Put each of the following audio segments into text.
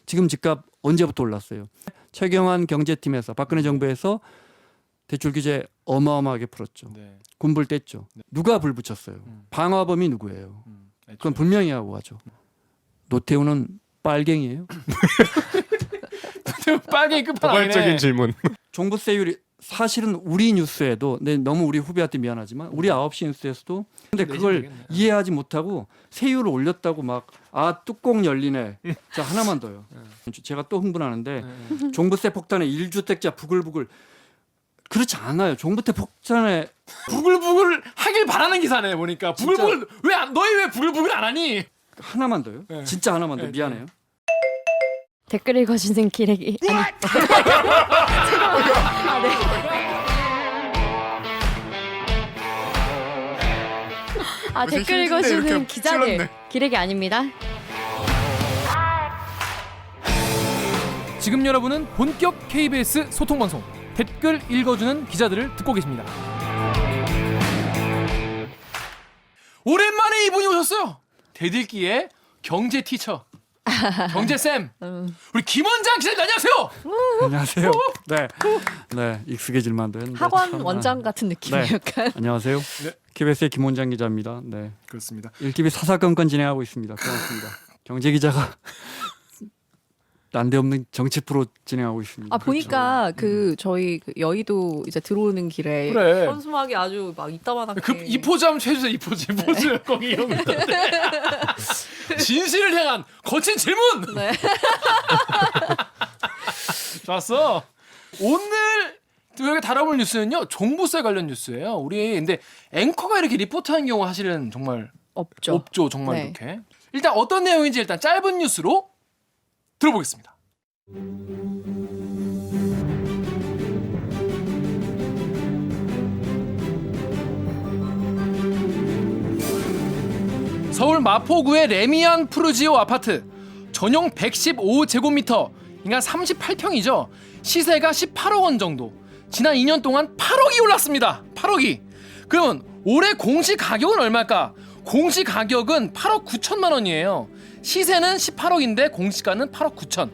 지금 집값 언제부터 올랐어요? 최경환 경제팀에서 박근혜 정부에서 대출 규제 어마어마하게 풀었죠. 네. 군불 뗐죠. 누가 불 붙였어요? 방화범이 누구예요? 그건 분명히 하고 가죠. 노태우는 빨갱이에요? 빨갱이 끝판왕이네. 도발적인 질문. 종부세율이 사실은 우리 뉴스에도 너무 우리 후배한테 미안하지만 우리 9시 뉴스에서도 근데 그걸 되겠네. 이해하지 못하고 세율을 올렸다고 막 뚜껑 열리네. 자 하나만 더요. 제가 또 흥분하는데 종부세 폭탄에 1주택자 부글부글 그렇지 않아요. 종부세 폭탄에 부글부글 하길 바라는 기사네 보니까. 부글부글 너희 왜 부글부글 안 하니? 하나만 더요. 네. 진짜 하나만 더. 네, 미안해요. 댓글 읽어주는 기레기 아니 아, 네. 아 댓글 읽어주는 기자들 기레기 아닙니다. 지금 여러분은 본격 KBS 소통 방송 댓글 읽어주는 기자들을 듣고 계십니다. 오랜만에 이분이 오셨어요. 대들기의 경제 티처, 경제 쌤, 우리 김원장 기자님 안녕하세요. 안녕하세요. 네, 네 익숙해질만도 했는데 학원 참, 원장 같은 느낌이에요. 네. 약간. 안녕하세요. 네. KBS의 김원장 기자입니다. 네, 그렇습니다. 일기비 사사건건 진행하고 있습니다. 고맙습니다. 경제 기자가 난데없는 정치 프로 진행하고 있습니다. 아 보니까 그 저희 그 여의도 이제 들어오는 길에 그래. 현수막이 아주 막 이따만하게 이 포즈 한번 해주세요. 이 포즈, 거기 이런 거. 진실을 향한 거친 질문. 네. 좋았어. 오늘 우리가 다뤄볼 뉴스는요, 종부세 관련 뉴스예요. 우리 근데 앵커가 이렇게 리포트하는 경우 사실은 정말 없죠. 정말 네. 이렇게. 일단 어떤 내용인지 일단 짧은 뉴스로 들어보겠습니다. 서울 마포구의 레미안 푸르지오 아파트 전용 115제곱미터 그러니까 38평이죠. 시세가 18억 원 정도. 지난 2년 동안 8억이 올랐습니다. 8억이. 그러면 올해 공시 가격은 얼마일까? 공시 가격은 8억 9천만 원이에요. 시세는 18억인데 공시가는 8억 9천.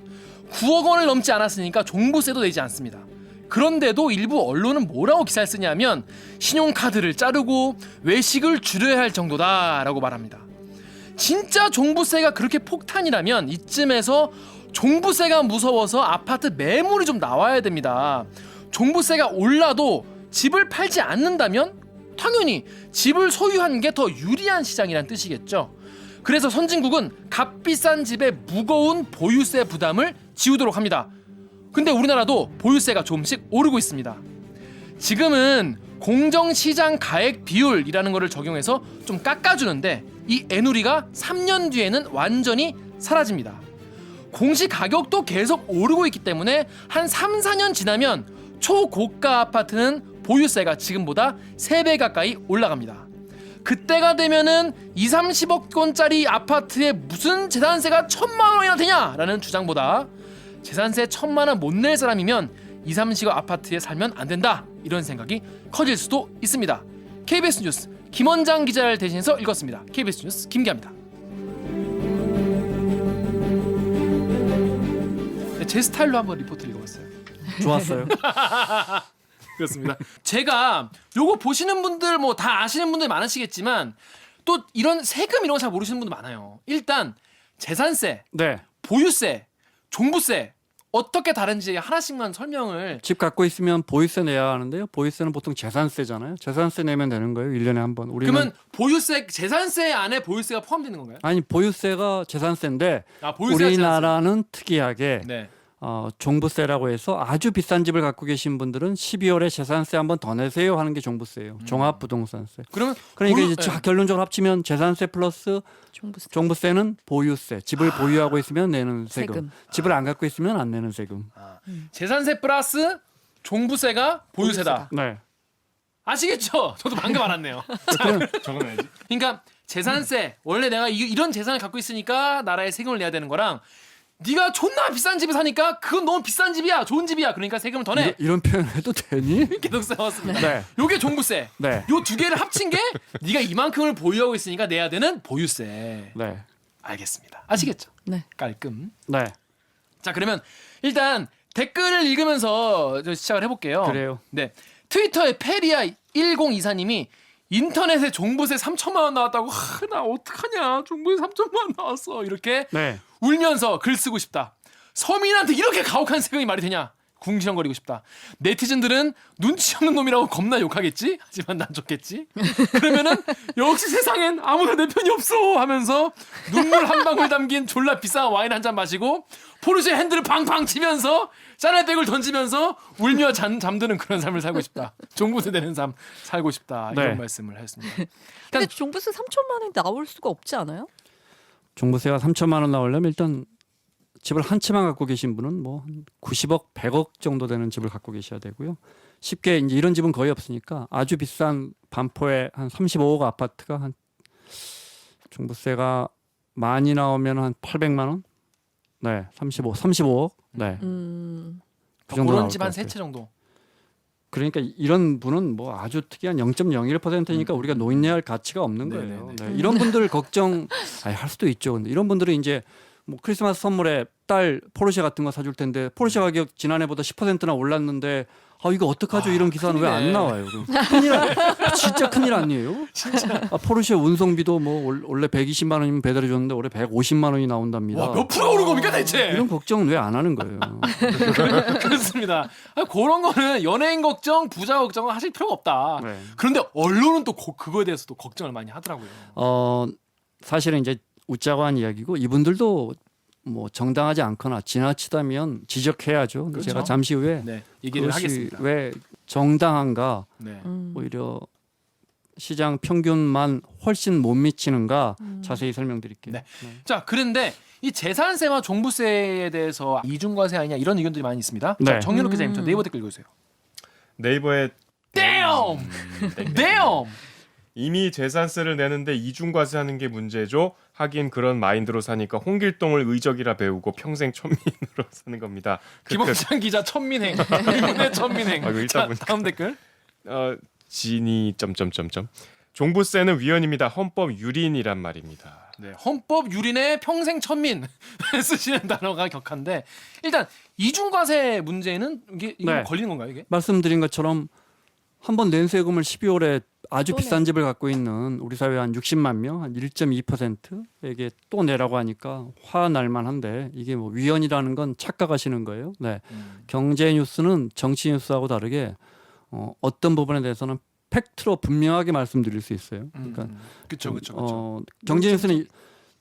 9억 원을 넘지 않았으니까 종부세도 내지 않습니다. 그런데도 일부 언론은 뭐라고 기사를 쓰냐면 신용카드를 자르고 외식을 줄여야 할 정도다라고 말합니다. 진짜 종부세가 그렇게 폭탄이라면 이쯤에서 종부세가 무서워서 아파트 매물이 좀 나와야 됩니다. 종부세가 올라도 집을 팔지 않는다면 당연히 집을 소유하는 게 더 유리한 시장이란 뜻이겠죠. 그래서 선진국은 값비싼 집에 무거운 보유세 부담을 지우도록 합니다. 근데 우리나라도 보유세가 조금씩 오르고 있습니다. 지금은 공정시장 가액 비율이라는 거를 적용해서 좀 깎아주는데 이 애누리가 3년 뒤에는 완전히 사라집니다. 공시 가격도 계속 오르고 있기 때문에 한 3, 4년 지나면 초고가 아파트는 보유세가 지금보다 3배 가까이 올라갑니다. 그때가 되면은 20, 30억 원짜리 아파트에 무슨 재산세가 1,000만 원이나 되냐라는 주장보다 재산세 1,000만 원 못 낼 사람이면 20, 30억 아파트에 살면 안 된다 이런 생각이 커질 수도 있습니다. KBS 뉴스 김원장 기자를 대신해서 읽었습니다. KBS 뉴스 김기아입니다. 제 스타일로 한번 리포트 읽어봤어요. 좋았어요. 그렇습니다. 제가 요거 보시는 분들 뭐 다 아시는 분들 많으시겠지만 또 이런 세금 이런 거 잘 모르시는 분들 많아요. 일단 재산세, 네, 보유세, 종부세 어떻게 다른지 하나씩만 설명을. 집 갖고 있으면 보유세 내야 하는데요. 보유세는 보통 재산세잖아요. 재산세 내면 되는 거예요. 1년에 한 번. 우리는 그러면 보유세, 재산세 안에 보유세가 포함되는 건가요? 아니 보유세가 재산세인데 보유세가 우리나라는 특이하게 네. 종부세라고 해서 아주 비싼 집을 갖고 계신 분들은 12월에 재산세 한 번 더 내세요 하는 게 종부세예요. 종합부동산세. 그러면 그러니까 보유- 이제 결론적으로 합치면 재산세 플러스 종부세. 종부세는 보유세. 집을 보유하고 있으면 내는 세금. 세금. 집을 안 갖고 있으면 안 내는 세금. 재산세 플러스 종부세가 보유세다. 네. 아시겠죠? 저도 방금 알았네요. 적어놔야지. 그러니까 재산세 원래 내가 이런 재산을 갖고 있으니까 나라에 세금을 내야 되는 거랑 네가 존나 비싼 집에 사니까 그건 너무 비싼 집이야, 좋은 집이야. 그러니까 세금을 더 내. 이런 표현 해도 되니? 계속 써왔습니다. 네. 요게 종부세. 네. 요 두 개를 합친 게 네가 이만큼을 보유하고 있으니까 내야 되는 보유세. 네. 알겠습니다. 아시겠죠? 네. 깔끔. 네. 자, 그러면 일단 댓글을 읽으면서 시작을 해볼게요. 그래요. 네, 트위터에 페리아 1024님이 인터넷에 종부세 3천만 원 나왔다고. 나 어떡하냐, 종부세 3천만 원 나왔어, 이렇게 네. 울면서 글 쓰고 싶다. 서민한테 이렇게 가혹한 세금이 말이 되냐, 궁시렁거리고 싶다. 네티즌들은 눈치 없는 놈이라고 겁나 욕하겠지? 하지만 난 좋겠지? 그러면은 역시 세상엔 아무도 내 편이 없어 하면서 눈물 한 방울 담긴 졸라 비싼 와인 한 잔 마시고 포르쉐 핸들을 팡팡 치면서 샤넬백을 던지면서 울며 잠드는 그런 삶을 살고 싶다. 종부세 내는 삶 살고 싶다. 네. 이런 말씀을 하셨습니다. 근데 종부세 3천만 원이 나올 수가 없지 않아요? 종부세가 3천만 원 나오려면 일단 집을 한 채만 갖고 계신 분은 뭐 90억, 100억 정도 되는 집을 갖고 계셔야 되고요. 쉽게 이제 이런 집은 거의 없으니까 아주 비싼 반포에 한 35억 아파트가 한 종부세가 많이 나오면 한 800만 원? 네, 35억. 네. 그 정도 그런 나올 집 것 한 같아요. 세 채 정도. 그러니까 이런 분은 뭐 아주 특이한 0.01%니까 우리가 노인네할 가치가 없는 거예요. 네네네. 네, 이런 분들 걱정 할 수도 있죠. 근데 이런 분들은 이제 뭐 크리스마스 선물에 딸 포르쉐 같은 거 사줄 텐데 포르쉐 가격 지난해보다 10%나 올랐는데 이거 어떡하죠? 이런 기사는 왜 안 큰일이네. 나와요? 큰일, 진짜 큰일 아니에요? 진짜. 포르쉐 운송비도 뭐 원래 120만 원이면 배달해 줬는데 올해 150만 원이 나온답니다. 와, 몇 프로 오른 겁니까 대체? 이런 걱정은 왜 안 하는 거예요? 그렇습니다. 그런 거는 연예인 걱정, 부자 걱정은 하실 필요가 없다. 네. 그런데 언론은 또 그거에 대해서 또 걱정을 많이 하더라고요. 사실은 이제 웃자고 한 이야기고 이분들도 뭐 정당하지 않거나 지나치다면 지적해야죠. 근데 그렇죠. 제가 잠시 후에 네, 얘기를 그것이 하겠습니다. 왜 정당한가, 네. 오히려 시장 평균만 훨씬 못 미치는가 자세히 설명드릴게요. 네. 자, 그런데 이 재산세와 종부세에 대해서 이중과세 아니냐 이런 의견들이 많이 있습니다. 네. 자, 정윤호 기자님, 저 네이버 댓글 읽어주세요. 네이버에 damn, damn. 이미 재산세를 내는데 이중과세하는 게 문제죠. 하긴 그런 마인드로 사니까 홍길동을 의적이라 배우고 평생 천민으로 사는 겁니다. 김원장 기자 천민행, 일본의 천민행. 아이고, 자, 일단 다음 댓글. 진이 점점점점 종부세는 위헌입니다. 헌법 유린이란 말입니다. 네, 헌법 유린의 평생 천민 쓰시는 단어가 격한데 일단 이중과세 문제는 이게 네. 걸리는 건가요 이게? 말씀드린 것처럼 한 번 낸 세금을 12월에 아주 또 비싼 집을 갖고 있는 우리 사회 한 60만 명, 한 1.2%에게 또 내라고 하니까 화 날만한데 이게 뭐 위헌이라는 건 착각하시는 거예요. 네, 경제 뉴스는 정치 뉴스하고 다르게 어떤 부분에 대해서는 팩트로 분명하게 말씀드릴 수 있어요. 그러니까 그렇죠, 그렇죠. 경제 뉴스는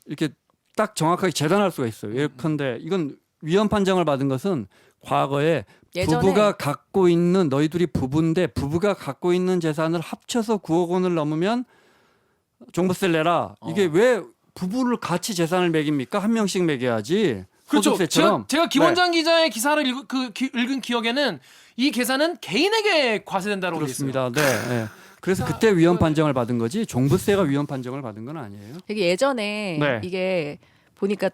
이렇게 딱 정확하게 재단할 수가 있어요. 예컨대 이건 위헌 판정을 받은 것은 과거에 예전에 부부가 갖고 있는 너희들이 부부인데 부부가 갖고 있는 재산을 합쳐서 9억 원을 넘으면 종부세를 내라. 이게 왜 부부를 같이 재산을 매깁니까? 한 명씩 매겨야지. 그렇죠. 소득세처럼. 제가 김원장 기자의 기사를 읽은 기억에는 이 계산은 개인에게 과세된다고 되어 있어요. 그렇습니다. 네, 네. 그래서 그때 위헌 판정을 받은 거지 종부세가 위헌 판정을 받은 건 아니에요. 되게 예전에 네. 이게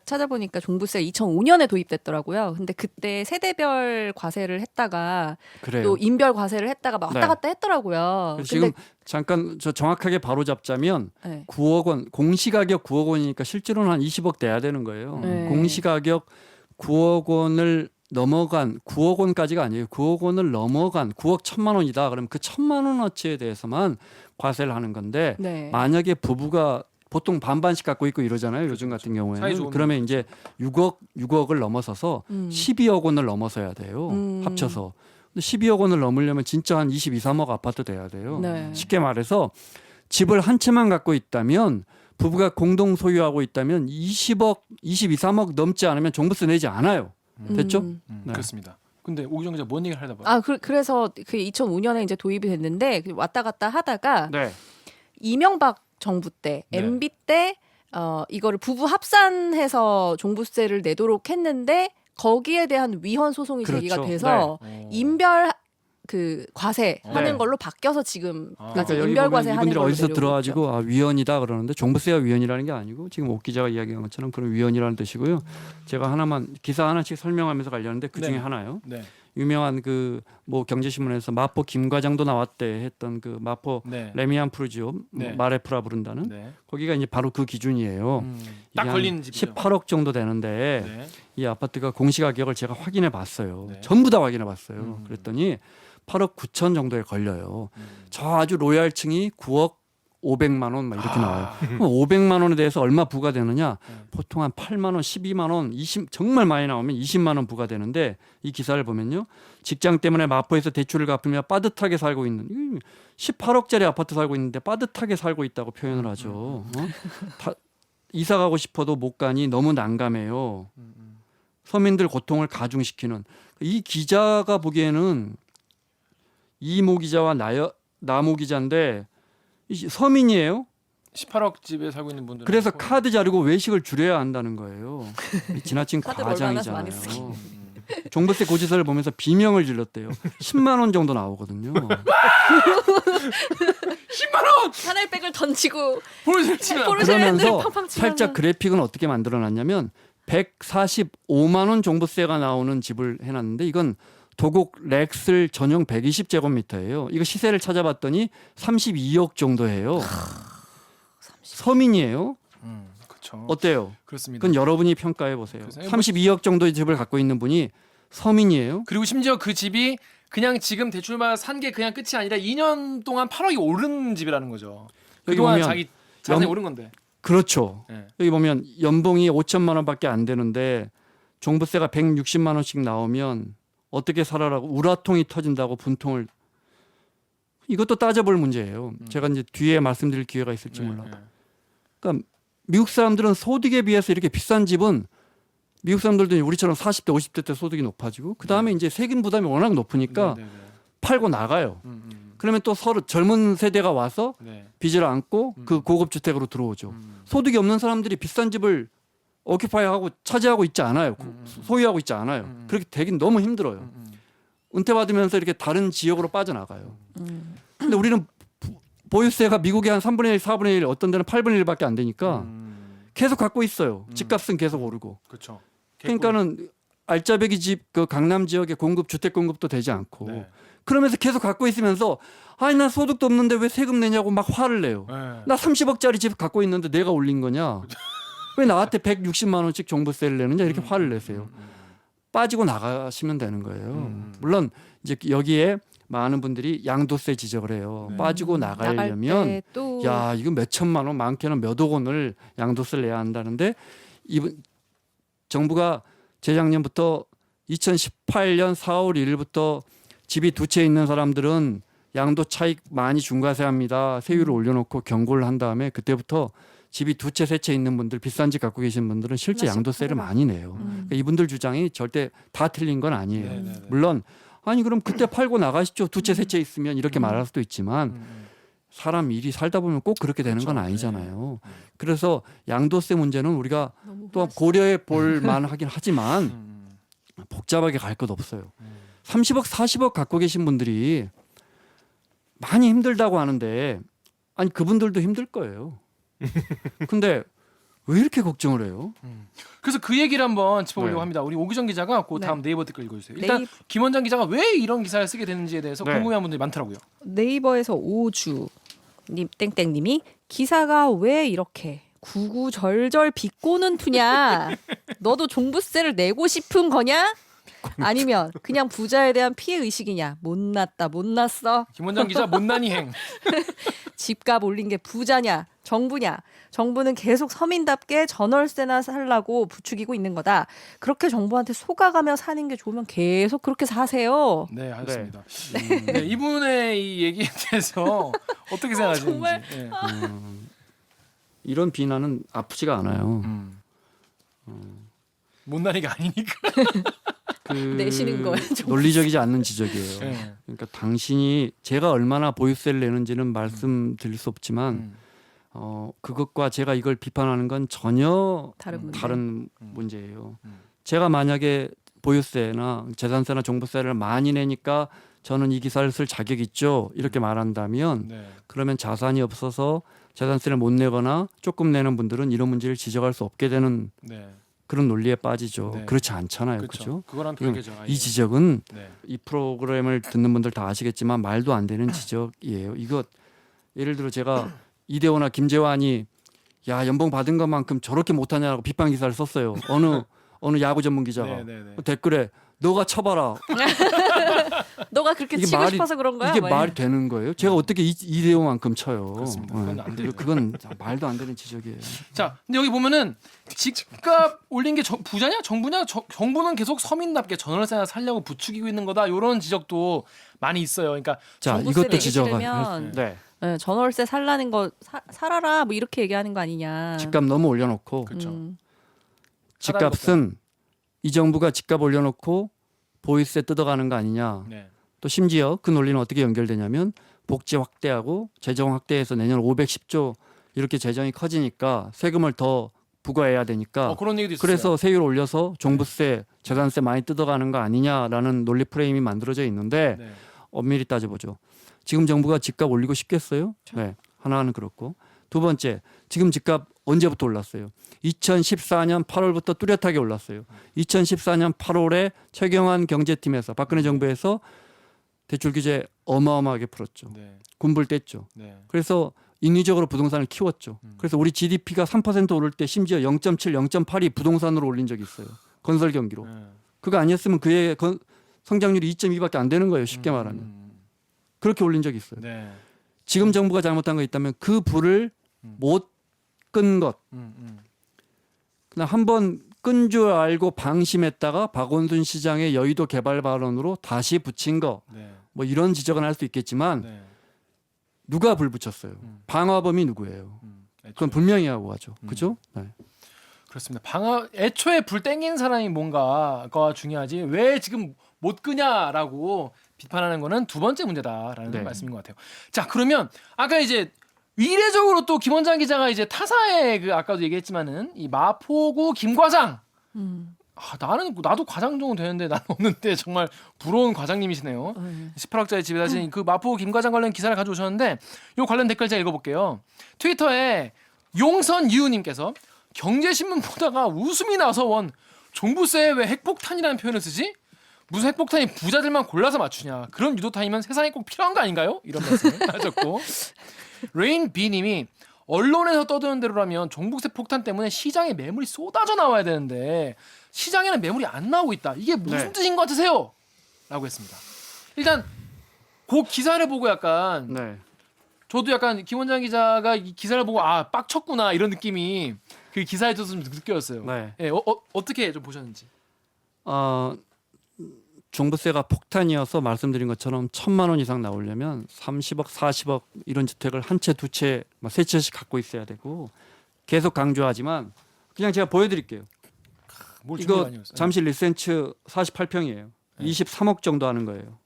찾아보니까 종부세가 2005년에 도입됐더라고요. 근데 그때 세대별 과세를 했다가 그래요. 또 인별 과세를 했다가 막 왔다 네. 갔다 했더라고요. 지금 잠깐 저 정확하게 바로 잡자면 네. 9억 원, 공시가격 9억 원이니까 실제로는 한 20억 돼야 되는 거예요. 네. 공시가격 9억 원을 넘어간 9억 원까지가 아니에요. 9억 원을 넘어간 9억 1천만 원이다. 그러면 그 1천만 원어치에 대해서만 과세를 하는 건데 네. 만약에 부부가 보통 반반씩 갖고 있고 이러잖아요. 요즘 같은 사이 경우에는. 좋은 그러면 이제 6억을 넘어서서 12억 원을 넘어서야 돼요. 합쳐서. 근데 12억 원을 넘으려면 진짜 한 22, 3억 아파트 돼야 돼요. 네. 쉽게 말해서 집을 한 채만 갖고 있다면 부부가 공동 소유하고 있다면 20억, 22, 3억 넘지 않으면 종부세 내지 않아요. 됐죠? 네. 그렇습니다. 근데 오기정 기자 뭔 얘기를 하다 봐요? 그래서 그 2005년에 이제 도입이 됐는데 왔다 갔다 하다가 네. 이명박 정부 때, 네. MB 때 이거를 부부 합산해서 종부세를 내도록 했는데 거기에 대한 위헌 소송이 제기가 그렇죠. 돼서 인별 그 과세 하는 네. 걸로 바뀌어서 지금 그러니까 여기 인별 보면 과세 하는 이분들이 걸로 어디서 내려오고 들어가지고 위헌이다 그러는데 종부세가 위헌이라는 게 아니고 지금 옥 기자가 이야기한 것처럼 그런 위헌이라는 뜻이고요. 제가 기사 하나씩 설명하면서 가려는데 그 중에 네. 하나요. 네. 유명한 그 뭐 경제신문에서 마포 김 과장도 나왔대 했던 그 마포 네. 레미안 프루지오 네. 마레프라 부른다는 네. 거기가 이제 바로 그 기준이에요. 딱 이게 걸리는 한 집이죠. 18억 정도 되는데 네. 이 아파트가 공시가격을 제가 확인해 봤어요. 네. 전부 다 확인해 봤어요. 그랬더니 8억 9천 정도에 걸려요. 저 아주 로얄층이 9억 500만 원 막 이렇게 나와요. 그럼 500만 원에 대해서 얼마 부과되느냐? 보통 한 8만 원, 12만 원, 20 정말 많이 나오면 20만 원 부과되는데 이 기사를 보면요. 직장 때문에 마포에서 대출을 갚으며 빠듯하게 살고 있는 18억짜리 아파트 살고 있는데 빠듯하게 살고 있다고 표현을 하죠. 다, 이사 가고 싶어도 못 가니 너무 난감해요. 서민들 고통을 가중시키는 이 기자가 보기에는 이모 기자와 나모 기자인데 서민이에요. 18억 집에 살고 있는 분들. 그래서 카드 자르고 외식을 줄여야 한다는 거예요. 지나친 카드를 얼마나 많이 과장이잖아요. 종부세 고지서를 보면서 비명을 질렀대요. 10만 원 정도 나오거든요. 10만 원 하나의백을 던지고 보여주시면 포르쉐랜드를 그러면서 팡팡 치면서. 살짝 그래픽은 어떻게 만들어놨냐면 145만 원 종부세가 나오는 집을 해놨는데 이건 도곡 렉슬 전용 120제곱미터예요. 이거 시세를 찾아봤더니 32억 정도 해요. 서민이에요. 그렇죠. 어때요? 그렇습니다. 그건 여러분이 평가해 보세요. 그래서 32억 정도의 집을 갖고 있는 분이 서민이에요. 그리고 심지어 그 집이 그냥 지금 대출만 산 게 그냥 끝이 아니라 2년 동안 8억이 오른 집이라는 거죠. 여기 그동안 보면 자기 자산이 연- 오른 건데. 그렇죠. 네. 여기 보면 연봉이 5천만 원밖에 안 되는데 종부세가 160만 원씩 나오면 어떻게 살아라고 우라통이 터진다고 분통을 이것도 따져볼 문제예요. 제가 이제 뒤에 말씀드릴 기회가 있을지 네, 몰라도. 네. 그러니까 미국 사람들은 소득에 비해서 이렇게 비싼 집은 미국 사람들도 우리처럼 40대 50대 때 소득이 높아지고 그다음에 이제 세금 부담이 워낙 높으니까 네, 네, 네. 팔고 나가요. 그러면 또 서로 젊은 세대가 와서 네. 빚을 안고 그 고급 주택으로 들어오죠. 소득이 없는 사람들이 비싼 집을 오큐파이하고 차지하고 있지 않아요. 소유하고 있지 않아요. 그렇게 되긴 너무 힘들어요. 은퇴 받으면서 이렇게 다른 지역으로 빠져나가요. 근데 우리는 보유세가 미국의 한 3분의 1, 4분의 1, 어떤 데는 8분의 1밖에 안 되니까 계속 갖고 있어요. 집값은 계속 오르고. 그렇죠. 그러니까는 알짜배기 집 그 강남 지역의 공급 주택 공급도 되지 않고 네. 그러면서 계속 갖고 있으면서 아니 나 소득도 없는데 왜 세금 내냐고 막 화를 내요. 네. 나 30억짜리 집 갖고 있는데 내가 올린 거냐? 왜 나한테 160만 원씩 종부세를 내느냐 이렇게 화를 내세요. 빠지고 나가시면 되는 거예요. 물론 이제 여기에 많은 분들이 양도세 지적을 해요. 네. 빠지고 나가려면 또 야 이거 몇 천만 원 많게는 몇억 원을 양도세를 내야 한다는데 이번 정부가 재작년부터 2018년 4월 1일부터 집이 두 채 있는 사람들은 양도 차익 많이 중과세합니다. 세율을 올려놓고 경고를 한 다음에 그때부터 집이 두 채 세 채 있는 분들 비싼 집 갖고 계신 분들은 실제 하나씩 양도세를 하더라. 많이 내요. 그러니까 이분들 주장이 절대 다 틀린 건 아니에요. 네, 네, 네. 물론 아니 그럼 그때 팔고 나가시죠. 두 채 세 채 있으면 이렇게 말할 수도 있지만 사람 일이 살다 보면 꼭 그렇게 되는 건 그렇죠. 아니잖아요. 그래서 양도세 문제는 우리가 너무 또 고려해 볼 만하긴 하지만 복잡하게 갈 것 없어요. 30억, 40억 갖고 계신 분들이 많이 힘들다고 하는데 아니 그분들도 힘들 거예요. 근데 왜 이렇게 걱정을 해요? 그래서 그 얘기를 한번 짚어보려고 네. 합니다. 우리 오기정 기자가 그 네. 다음 네이버 댓글 읽어주세요. 일단 네이버- 김원장 기자가 왜 이런 기사를 쓰게 되는지에 대해서 네. 궁금해하는 분들이 많더라고요. 네이버에서 오주 님 땡땡님이 기사가 왜 이렇게 구구절절 비꼬는 투냐? 너도 종부세를 내고 싶은 거냐? 아니면 그냥 부자에 대한 피해 의식이냐? 못났다 못났어. 김원장 기자 못난이 행. 집값 올린 게 부자냐? 정부냐? 정부는 계속 서민답게 전월세나 살라고 부추기고 있는 거다. 그렇게 정부한테 속아가며 사는 게 좋으면 계속 그렇게 사세요. 네, 알겠습니다. 네, 이분의 이 얘기에 대해서 어떻게 생각하시는지. 정말. 네. 이런 비난은 아프지가 않아요. 못난이가 아니니까. 그 내시는 거예요, 종부세. 논리적이지 않는 지적이에요. 네. 그러니까 당신이 제가 얼마나 보유세를 내는지는 말씀드릴 수 없지만 그것과 제가 이걸 비판하는 건 전혀 다른 문제. 다른 문제예요. 제가 만약에 보유세나 재산세나 종부세를 많이 내니까 저는 이 기사를 쓸 자격 있죠. 이렇게 말한다면 네. 그러면 자산이 없어서 재산세를 못 내거나 조금 내는 분들은 이런 문제를 지적할 수 없게 되는 네. 그런 논리에 빠지죠. 네. 그렇지 않잖아요. 그렇죠. 그죠? 그거랑 별개죠. 아예. 이 지적은 네. 이 프로그램을 듣는 분들 다 아시겠지만 말도 안 되는 지적이에요. 이거 예를 들어 제가 이대호나 김재환이 야 연봉 받은 것만큼 저렇게 못하냐고 비판 기사를 썼어요. 어느 야구 전문 기자가 네. 댓글에 너가 쳐봐라. 너가 그렇게 이게 치고 말이- 싶어서 그런 거야? 이게 뭐 말이 되는 거예요? 제가 어떻게 이대호만큼 쳐요? 그렇습니다. 그건 안 돼요. 그건 말도 안 되는 지적이에요. 자, 근데 여기 보면은 집값 올린 게 부자냐 정부냐 정부는 계속 서민답게 전월세 살려고 부추기고 있는 거다. 이런 지적도 많이 있어요. 그러니까 자 정부세 이것도 내기 지적을 싫으면 네. 네, 전월세 살라는 거 살아라 뭐 이렇게 얘기하는 거 아니냐. 집값 너무 올려놓고 그렇죠. 집값은 이 정부가 집값 올려놓고 보이스에 뜯어가는 거 아니냐. 네. 또 심지어 그 논리는 어떻게 연결되냐면 복지 확대하고 재정 확대해서 내년 510조 이렇게 재정이 커지니까 세금을 더 부과해야 되니까 그런 얘기도 있어요. 그래서 세율 올려서 종부세, 재산세 많이 뜯어가는 거 아니냐라는 논리 프레임이 만들어져 있는데 네. 엄밀히 따져보죠. 지금 정부가 집값 올리고 싶겠어요? 네, 하나는 그렇고 두 번째 지금 집값 언제부터 올랐어요? 2014년 8월부터 뚜렷하게 올랐어요. 2014년 8월에 최경환 경제팀에서 박근혜 정부에서 대출 규제 어마어마하게 풀었죠. 네. 군불 뗐죠. 네. 그래서 인위적으로 부동산을 키웠죠. 그래서 우리 GDP가 3% 오를 때 심지어 0.7, 0.8이 부동산으로 올린 적이 있어요. 건설 경기로. 네. 그거 아니었으면 그의 성장률이 2.2밖에 안 되는 거예요. 쉽게 말하면. 그렇게 올린 적이 있어요. 네. 지금 정부가 잘못한 거 있다면 그 불을 못 끈 것. 그냥 한번 끈 줄 알고 방심했다가 박원순 시장의 여의도 개발 발언으로 다시 붙인 거. 네. 뭐 이런 지적은 할 수 있겠지만 네. 누가 불 붙였어요? 방화범이 누구예요? 그건 분명히 하고 하죠. 그죠? 네. 그렇습니다. 애초에 불 땡기는 사람이 뭔가가 중요하지 왜 지금 못 끄냐라고 비판하는 거는 두 번째 문제다라는 네. 말씀인 것 같아요. 자 그러면 아까 이제 이례적으로 또 김원장 기자가 이제 타사의 그 아까도 얘기했지만은 이 마포구 김과장 나도 과장 정도 되는데 난 없는데 정말 부러운 과장님이시네요. 18억짜리 집에 사신 그 마포구 김과장 관련 기사를 가져오셨는데 요 관련 댓글 제가 읽어볼게요. 트위터에 용선유님께서 경제신문 보다가 웃음이 나서 원 종부세에 왜 핵폭탄이라는 표현을 쓰지? 무슨 핵폭탄이 부자들만 골라서 맞추냐? 그런 유도타임은 세상에 꼭 필요한 거 아닌가요? 이런 말씀을 하셨고 레인 B님이 언론에서 떠드는 대로라면 종부세 폭탄 때문에 시장에 매물이 쏟아져 나와야 되는데 시장에는 매물이 안 나오고 있다. 이게 무슨 네. 뜻인 것 같으세요? 라고 했습니다. 일단 그 기사를 보고 약간 네. 저도 약간 김원장 기자가 이 기사를 보고 빡쳤구나 이런 느낌이 그 기사에서 좀 느껴졌어요. 네. 예, 어떻게 좀 보셨는지. 종부세가 폭탄이어서 말씀드린 것처럼 1,000만 원 이상 나오려면 30억, 40억 이런 주택을 한 채, 두 채, 세 채씩 갖고 있어야 되고 계속 강조하지만 그냥 제가 보여드릴게요. 뭘 준비 이거 많이 했어요? 잠실 리센츠 48평이에요. 23억 정도 하는 거예요.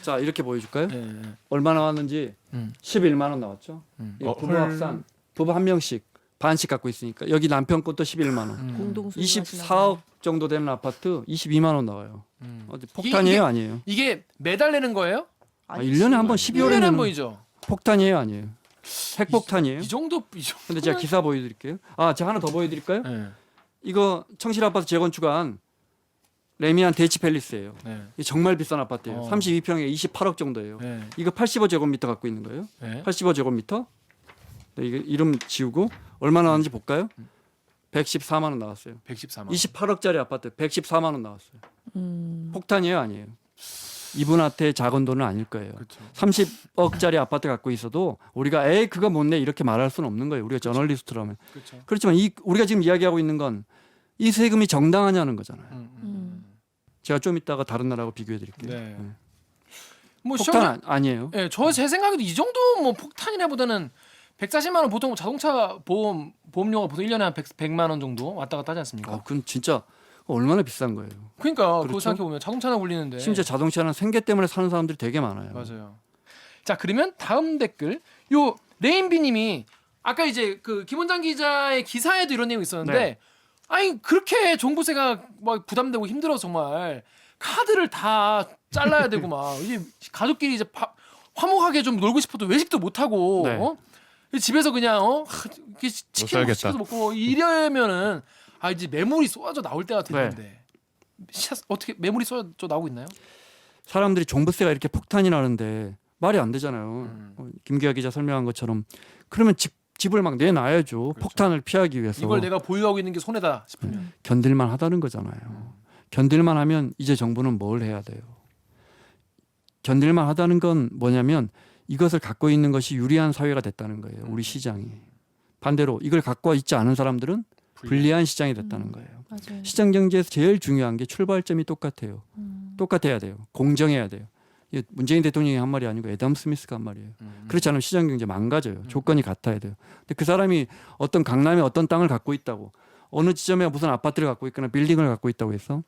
자 이렇게 보여줄까요? 예, 예. 얼마 나왔는지 11만 원 나왔죠. 이 부부 헐. 합산 부부 한 명씩 반씩 갖고 있으니까 여기 남편 것도 11만 원. 공동수요. 24억 정도 되는 아파트 22만 원 나와요. 어디 폭탄이에요, 이게- 아니에요? 이게 매달 내는 거예요? 1년에 한 번 12월에 1년에 한 내는 번이죠. 폭탄이에요, 아니에요? 핵폭탄이에요? 이 정도 근데 제가 기사 보여드릴게요. 제가 하나 더 보여드릴까요? 예. 이거 청실 아파트 재건축한 레미안 데이치 팰리스예요. 네. 이게 정말 비싼 아파트예요. 32평에 28억 정도예요. 네. 이거 85제곱미터 갖고 있는 거예요. 네. 85제곱미터. 네, 이게 이름 지우고 얼마 나왔는지 볼까요? 114만 원 나왔어요. 114만. 28억짜리 아파트 114만 원 나왔어요. 폭탄이에요, 아니에요? 이분한테 작은 돈은 아닐 거예요. 그렇죠. 30억짜리 아파트 갖고 있어도 우리가 에이 그거 못 내 이렇게 말할 수는 없는 거예요. 우리가 저널리스트라면. 그렇죠. 그렇지만 우리가 지금 이야기하고 있는 건 이 세금이 정당하냐는 거잖아요. 제가 좀 이따가 다른 나라하고 비교해 드릴게요. 네. 뭐 폭탄 아니에요. 예, 제 생각에도 이 정도 뭐 폭탄이라보다는 140만 원 보통 자동차 보험료가 보통 1년에 한 100만 원 정도 왔다 갔다 하지 않습니까? 그건 진짜 얼마나 비싼 거예요. 그러니까 그거 그렇죠? 생각해 보면 자동차나 굴리는데 심지어 자동차는 생계 때문에 사는 사람들이 되게 많아요. 맞아요. 자 그러면 다음 댓글 요 레인비님이 아까 이제 그 김원장 기자의 기사에도 이런 내용이 있었는데 네. 아니 그렇게 종부세가 막 부담되고 힘들어 정말 카드를 다 잘라야 되고 막 이제 가족끼리 이제 화목하게 좀 놀고 싶어도 외식도 못 하고 네. 집에서 그냥 이렇게 치킨 살겠다. 시켜서 먹고 이러면은 아 이제 매물이 쏟아져 나올 때가 됐는데 어떻게 매물이 쏟아져 나오고 있나요? 사람들이 종부세가 이렇게 폭탄이 나는데 말이 안 되잖아요. 김기아 기자 설명한 것처럼 그러면 집을 막 내놔야죠. 그렇죠. 폭탄을 피하기 위해서. 이걸 내가 보유하고 있는 게 손해다 싶으면 견딜만 하다는 거잖아요. 견딜만 하면 이제 정부는 뭘 해야 돼요? 견딜만 하다는 건 뭐냐면 이것을 갖고 있는 것이 유리한 사회가 됐다는 거예요. 우리 시장이. 반대로 이걸 갖고 있지 않은 사람들은 불리한 시장이 됐다는 거예요. 맞아요. 시장 경제에서 제일 중요한 게 출발점이 똑같아요. 똑같아야 돼요. 공정해야 돼요. 이게 문재인 대통령이 한 말이 아니고 애덤 스미스가 한 말이에요. 그렇지 않으면 시장 경제 망가져요. 조건이 같아야 돼요. 근데 그 사람이 어떤 강남에 어떤 땅을 갖고 있다고 어느 지점에 무슨 아파트를 갖고 있거나 빌딩을 갖고 있다고 해서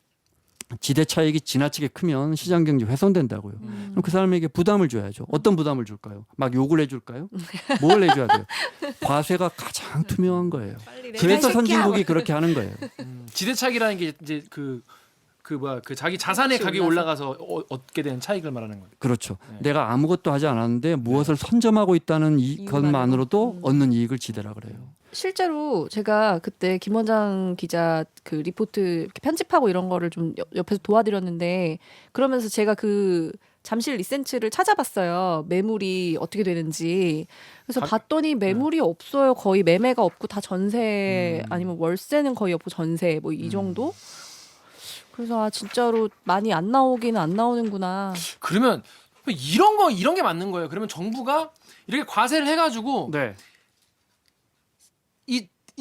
지대 차익이 지나치게 크면 시장 경제 훼손된다고요. 그럼 그 사람에게 부담을 줘야죠. 어떤 부담을 줄까요? 막 욕을 해줄까요? 뭘 해줘야 돼요? 과세가 가장 투명한 거예요. 그래서 선진국이 그렇게 하는 거예요. 지대차익이라는 게 이제 그 자기 자산의 가격이 올라가서 얻게 되는 차익을 말하는 거예요. 그렇죠. 네. 내가 아무것도 하지 않았는데 무엇을 선점하고 있다는 것만으로도 얻는 이익을 지대라 그래요. 실제로 제가 그때 김 원장 기자 그 리포트 이렇게 편집하고 이런 거를 좀 옆에서 도와드렸는데 그러면서 제가 그 잠실 리센츠를 찾아봤어요. 매물이 어떻게 되는지. 그래서 봤더니 매물이 없어요. 거의 매매가 없고 다 전세 아니면 월세는 거의 없고 전세 뭐 이 정도. 그래서 아 진짜로 많이 안 나오기는 안 나오는구나. 그러면 이런 게 맞는 거예요. 그러면 정부가 이렇게 과세를 해가지고 네.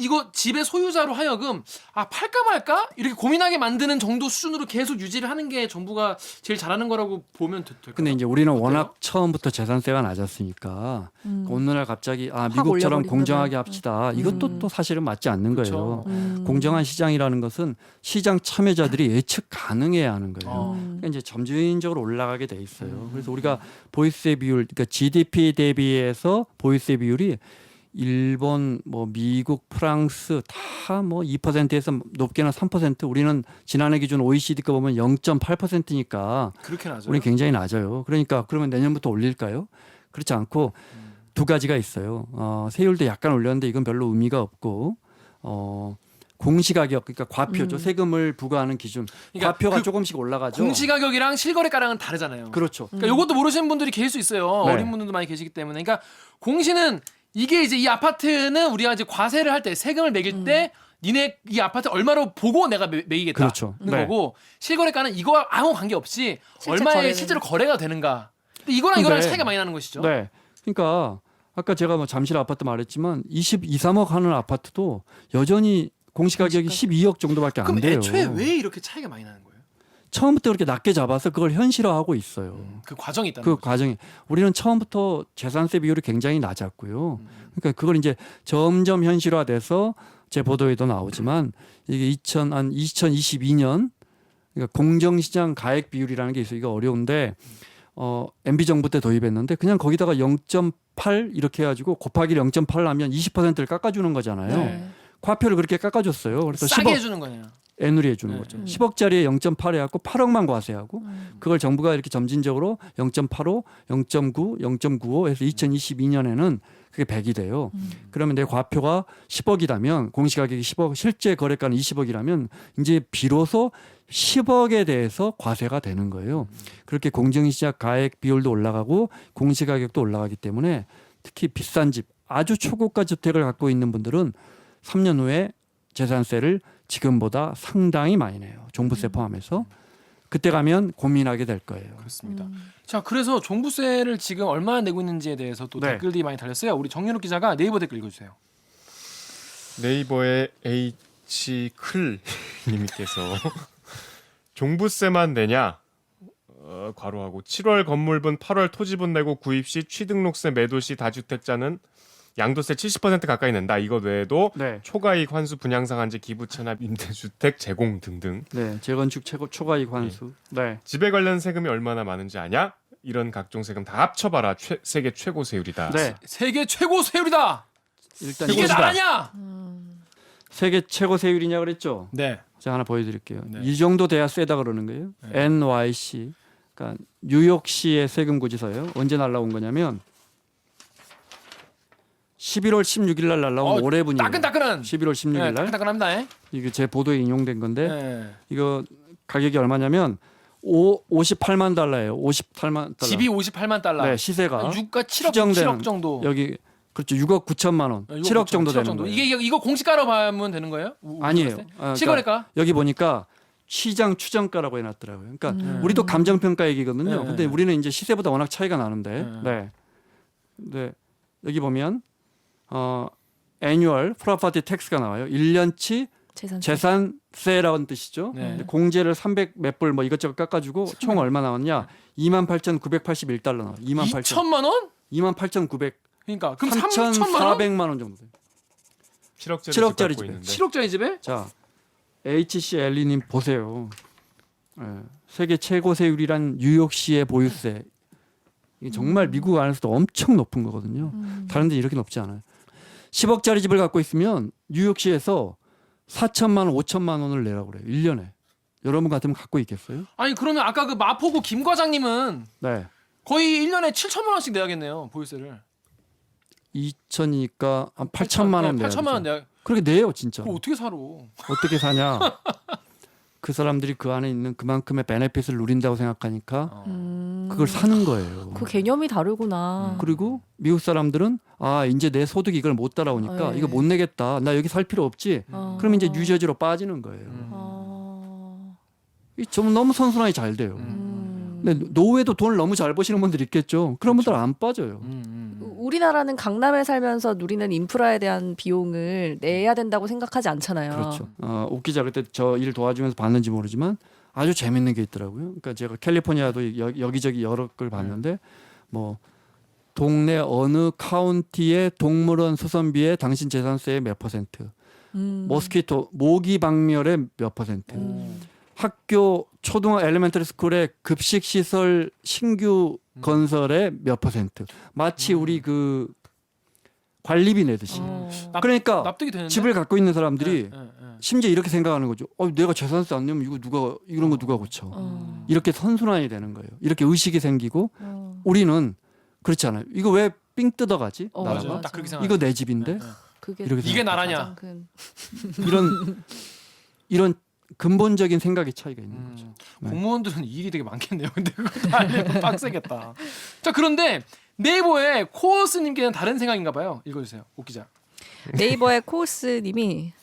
이거 집의 소유자로 하여금 아 팔까 말까 이렇게 고민하게 만드는 정도 수준으로 계속 유지를 하는 게 정부가 제일 잘하는 거라고 보면 될까요? 근데 이제 우리는 워낙 처음부터 재산세가 낮았으니까 어느 날 갑자기 미국처럼 올려버린다면. 공정하게 합시다. 이것도 또 사실은 맞지 않는 그렇죠. 거예요. 공정한 시장이라는 것은 시장 참여자들이 예측 가능해야 하는 거예요. 그러니까 이제 점진적으로 올라가게 돼 있어요. 그래서 우리가 보유세 비율, 그러니까 GDP 대비해서 보유세 비율이 일본, 뭐 미국, 프랑스 다 뭐 2%에서 높게는 3%. 우리는 지난해 기준 OECD 거 보면 0.8%니까 그렇게 나죠. 우리는 굉장히 낮아요. 그러니까 그러면 내년부터 올릴까요? 그렇지 않고 두 가지가 있어요. 세율도 약간 올렸는데 이건 별로 의미가 없고 공시가격 그러니까 과표죠. 세금을 부과하는 기준. 그러니까 과표가 그 조금씩 올라가죠. 공시가격이랑 실거래가랑은 다르잖아요. 그렇죠. 그러니까 이것도 모르시는 분들이 계실 수 있어요. 네. 어린 분들도 많이 계시기 때문에. 그러니까 공시는 이게 이제 이 아파트는 우리가 이제 과세를 할 때 세금을 매길 때 니네 이 아파트 얼마로 보고 내가 매기겠다. 그렇죠. 는 네. 거고 실거래가는 이거와 아무 관계 없이 실제 얼마에 거래는. 실제로 거래가 되는가. 근데 이거랑 이거랑 근데- 차이가 많이 나는 것이죠. 네. 그러니까 아까 제가 뭐 잠실 아파트 말했지만 22, 3억 하는 아파트도 여전히 공시가격이 12억 정도밖에 안 그럼 돼요. 애초에 왜 이렇게 차이가 많이 나는 거예요? 처음부터 그렇게 낮게 잡아서 그걸 현실화하고 있어요. 그 과정이 있다는 그 거죠. 과정이 우리는 처음부터 재산세 비율이 굉장히 낮았고요. 그러니까 그걸 이제 점점 현실화돼서 제 보도에도 나오지만 이게 2022년 그러니까 공정시장 가액 비율이라는 게 있어요. 이거 어려운데 MB 정부 때 도입했는데 그냥 거기다가 0.8 이렇게 해가지고 곱하기 0.8 하면 20%를 깎아주는 거잖아요. 네. 과표를 그렇게 깎아줬어요. 그래서 싸게 10억 해주는 거네요. 애누리 해주는 거죠. 10억짜리에 0.8 해갖고 8억만 과세하고 그걸 정부가 이렇게 점진적으로 0.85, 0.9, 0.95 해서 2022년에는 그게 100이 돼요. 그러면 내 과표가 10억이라면 공시가격이 10억, 실제 거래가는 20억이라면 이제 비로소 10억에 대해서 과세가 되는 거예요. 그렇게 공정시장 가액 비율도 올라가고 공시가격도 올라가기 때문에 특히 비싼 집, 아주 초고가 주택을 갖고 있는 분들은 3년 후에 재산세를 지금보다 상당히 많이 내요. 종부세 포함해서. 그때 가면 고민하게 될 거예요. 그렇습니다. 자, 그래서 종부세를 지금 얼마나 내고 있는지에 대해서 또 네. 댓글들이 많이 달렸어요. 우리 정윤욱 기자가 네이버 댓글 읽어주세요. 네이버의 H클님께서 종부세만 내냐? 괄호하고 7월 건물분 8월 토지분 내고 구입 시 취등록세 매도 시 다주택자는 양도세 70% 가까이 낸다. 이것 외에도 네. 초과이익 환수 분양상한제 기부 체납 임대주택 제공 등등. 네, 재건축 초과이익 환수. 네. 집에 관련 세금이 얼마나 많은지 아냐? 이런 각종 세금 다 합쳐봐라. 세계 최고 세율이다. 네. 세계 최고 세율이다. 일단 이게 최고시다. 나라냐? 세계 최고 세율이냐 그랬죠? 네. 제가 하나 보여드릴게요. 네. 이 정도 돼야 세다 그러는 거예요. 네. NYC, 그러니까 뉴욕시의 세금 고지서예요. 언제 날라온 거냐면 11월 16일 날 날라온 올해분이에요. 따끈따끈한. 11월 16일 네, 날. 따끈따끈합니다. 예. 이게 제 보도에 인용된 건데 네. 이거 가격이 얼마냐면 58만 달러예요. 58만 달러. 집이 58만 달러. 네, 시세가 유가 7억, 추정되는 7억 정도. 여기 그렇죠. 6억 9천만 원. 7억 정도 되는 거예요. 이거 공시가로 봐면 되는 거예요? 아니에요. 그러니까 시거래가? 여기 보니까 시장 추정가라고 해놨더라고요. 그러니까 음. 우리도 감정평가 얘기거든요. 네. 근데 우리는 이제 시세보다 워낙 차이가 나는데, 네. 네, 여기 보면 annual property tax가 나와요. 1년치 재산세라는 뜻이죠. 네. 근데 공제를 300 몇 불 뭐 이것저것 깎아주고 총 얼마 나왔냐? 28,981달러 나와. 2천만 원? 28,900. 그러니까 그럼 3천만 원? 3,400만 원 정도 돼요. 7억짜리 7억짜리 집 갖고 집에. 있는데 7억짜리 집에? 자, HCL님 보세요. 예, 세계 최고 세율이란 뉴욕시의 보유세. 이게 정말 미국 안에서도 엄청 높은 거거든요. 다른 데 이렇게 높지 않아요. 10억짜리 집을 갖고 있으면 뉴욕시에서 4천만 원, 5천만 원을 내라고 그래요. 1년에. 여러분 같으면 갖고 있겠어요? 아니 그러면 아까 그 마포구 김 과장님은 네. 거의 1년에 7천만 원씩 내야겠네요. 보유세를. 2천이니까 한 8천만 원 내야 8천만 원 내야. 그렇게 내요, 진짜. 그거 어떻게 살아? 어떻게 사냐? 그 사람들이 그 안에 있는 그만큼의 베네핏을 누린다고 생각하니까 그걸 사는 거예요. 그 개념이 다르구나. 그리고 미국 사람들은 이제 내 소득이 이걸 못 따라오니까 네. 이거 못 내겠다. 나 여기 살 필요 없지. 그럼 이제 뉴저지로 빠지는 거예요. 이 좀 너무 선순환이 잘 돼요. 근데 노후에도 돈을 너무 잘 버시는 분들 있겠죠. 그런 분들 안 빠져요. 우리나라는 강남에 살면서 누리는 인프라에 대한 비용을 내야 된다고 생각하지 않잖아요. 그렇죠. 웃기자 그때 저 일 도와주면서 봤는지 모르지만 아주 재밌는 게 있더라고요. 그러니까 제가 캘리포니아도 여기저기 여러 걸 봤는데 뭐 동네 어느 카운티의 동물원 수선비에 당신 재산세의 몇 퍼센트, 모스키토 모기 박멸의 몇 퍼센트, 학교 초등 엘리멘터리 스쿨의 급식 시설 신규 건설의 몇 퍼센트, 마치 우리 그 관리비 내듯이. 그러니까 납득이 되는데. 집을 갖고 있는 사람들이 네. 심지어 이렇게 생각하는 거죠. 내가 재산세 안 내면 이런 거 누가 고쳐? 이렇게 선순환이 되는 거예요. 이렇게 의식이 생기고 우리는 그렇지 않아요. 이거 왜 삥 뜯어가지? 나라가 맞아요. 딱 그렇게 생각. 이거 내 집인데 그게 이렇게 이게 생각해요. 나라냐? 이런 근본적인 생각의 차이가 있는 거죠. 네. 공무원들은 일이 되게 많겠네요. 근데 그거 다 알려면 빡세겠다. 자 그런데 네이버에 코어스님께는 다른 생각인가 봐요. 읽어주세요. 옥 기자. 네이버의 코스님이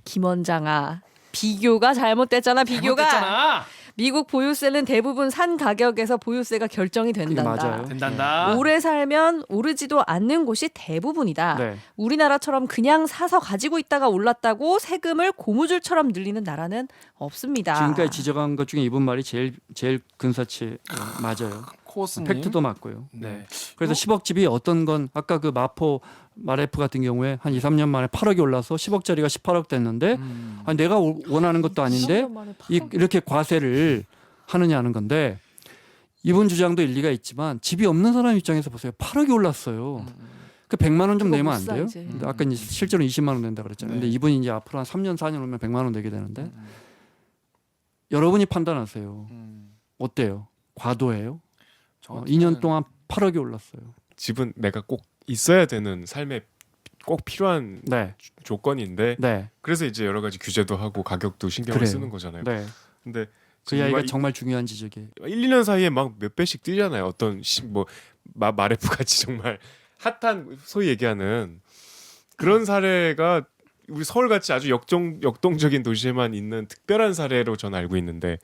김원장아 비교가 잘못됐잖아. 비교가 잘못됐잖아. 미국 보유세는 대부분 산 가격에서 보유세가 결정이 그게 된단다. 맞아요. 된단다. 오래 살면 오르지도 않는 곳이 대부분이다. 네. 우리나라처럼 그냥 사서 가지고 있다가 올랐다고 세금을 고무줄처럼 늘리는 나라는 없습니다. 지금까지 지적한 것 중에 이분 말이 제일 근사치 맞아요. 코어스님. 팩트도 맞고요. 네. 그래서 10억 집이 어떤 건 아까 그 마포 마레프 같은 경우에 한 2, 3년 만에 8억이 올라서 10억짜리가 18억 됐는데 내가 원하는 것도 아닌데 이렇게 과세를 하느냐는 건데 이분 주장도 일리가 있지만 집이 없는 사람 입장에서 보세요. 8억이 올랐어요. 그 100만 원 좀 그거 내면 못 안 사, 돼요? 이제. 근데 아까 이제 실제로 20만 원 낸다 그랬잖아요. 네. 근데 이분이 이제 앞으로 한 3년 4년 오면 100만 원 내게 되는데 여러분이 판단하세요. 어때요? 과도해요? 2년 동안 8억이 올랐어요. 집은 내가 꼭 있어야 되는 삶에 꼭 필요한 네. 조건인데 네. 그래서 이제 여러 가지 규제도 하고 가격도 신경을 그래요. 쓰는 거잖아요. 네. 근데 그 이야기가 정말 중요한 지적이에요. 1, 2년 사이에 막 몇 배씩 뛰잖아요. 어떤 마레프 같이 정말 핫한 소위 얘기하는 그런 사례가 우리 서울 같이 아주 역동적인 도시에만 있는 특별한 사례로 저는 알고 있는데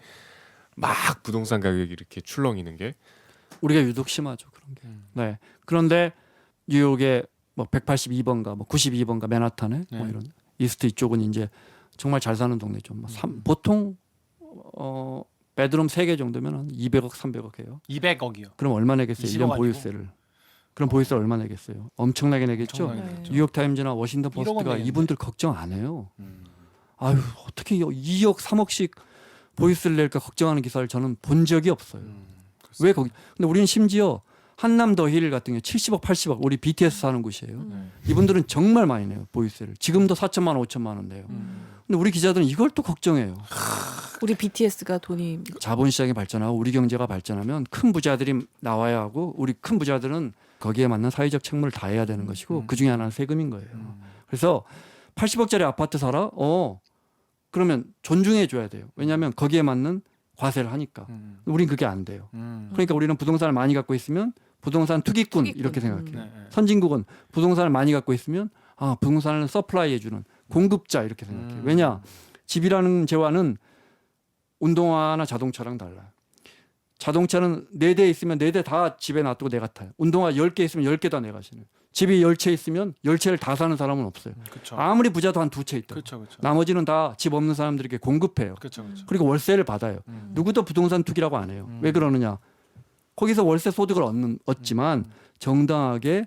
막 부동산 가격이 이렇게 출렁이는 게 우리가 유독 심하죠 그런 게. 네. 그런데 뉴욕의 뭐 182번가 뭐 92번가 맨하탄에 뭐 이런 이스트 이쪽은 이제 정말 잘 사는 동네죠. 뭐 보통 베드룸 3개 정도면 한 200억 300억 해요. 200억이요. 그럼 얼마 내겠어요? 20억 1년 아니고? 보유세를. 그럼 보유세를 얼마 내겠어요? 엄청나게 내겠죠. 엄청나게 내겠죠. 뉴욕 타임즈나 워싱턴 1억은 포스트가 내겠네. 이분들 걱정 안 해요. 아유 어떻게 2억 3억씩 보유세를 낼까 걱정하는 기사를 저는 본 적이 없어요. 왜 거기? 근데 우리는 심지어 한남 더힐 같은 경우 70억 80억 우리 BTS 사는 곳이에요. 이분들은 정말 많이 내요 보유세를. 지금도 4천만 원 5천만 원 내요. 근데 우리 기자들은 이걸 또 걱정해요. 우리 BTS가 돈이 자본시장이 발전하고 우리 경제가 발전하면 큰 부자들이 나와야 하고 우리 큰 부자들은 거기에 맞는 사회적 책무를 다해야 되는 것이고 그 중에 하나는 세금인 거예요. 그래서 80억짜리 아파트 살아? 그러면 존중해 줘야 돼요. 왜냐하면 거기에 맞는 과세를 하니까. 우린 그게 안 돼요. 그러니까 우리는 부동산을 많이 갖고 있으면 부동산 투기꾼 이렇게 생각해요. 네. 선진국은 부동산을 많이 갖고 있으면 부동산을 서플라이 해주는 공급자 이렇게 생각해요. 왜냐? 집이라는 재화는 운동화나 자동차랑 달라요. 자동차는 4대 있으면 4대 다 집에 놔두고 내가 타요. 운동화 10개 있으면 10개 다 내가 신어요. 집이 10채 있으면 10채를 다 사는 사람은 없어요. 그렇죠. 아무리 부자도 한 2채 있다. 그렇죠. 나머지는 다 집 없는 사람들에게 공급해요. 그렇죠. 그리고 월세를 받아요. 누구도 부동산 투기라고 안 해요. 왜 그러느냐? 거기서 월세 소득을 얻지만 정당하게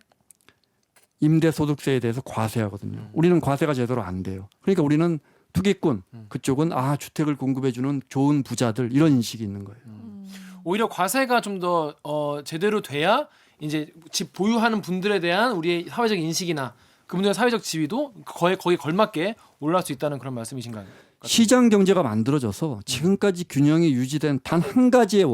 임대소득세에 대해서 과세하거든요. 우리는 과세가 제대로 안 돼요. 그러니까 우리는 투기꾼, 그쪽은 주택을 공급해주는 좋은 부자들 이런 인식이 있는 거예요. 오히려 과세가 좀 더 제대로 돼야 이제 집 보유하는 분들에 대한 우리의 사회적 인식이나 그분들의 사회적 지위도 거기에 걸맞게 올라갈 수 있다는 그런 말씀이신가요? 시장 경제가 만들어져서 지금까지 균형이 유지된 단 한 가지의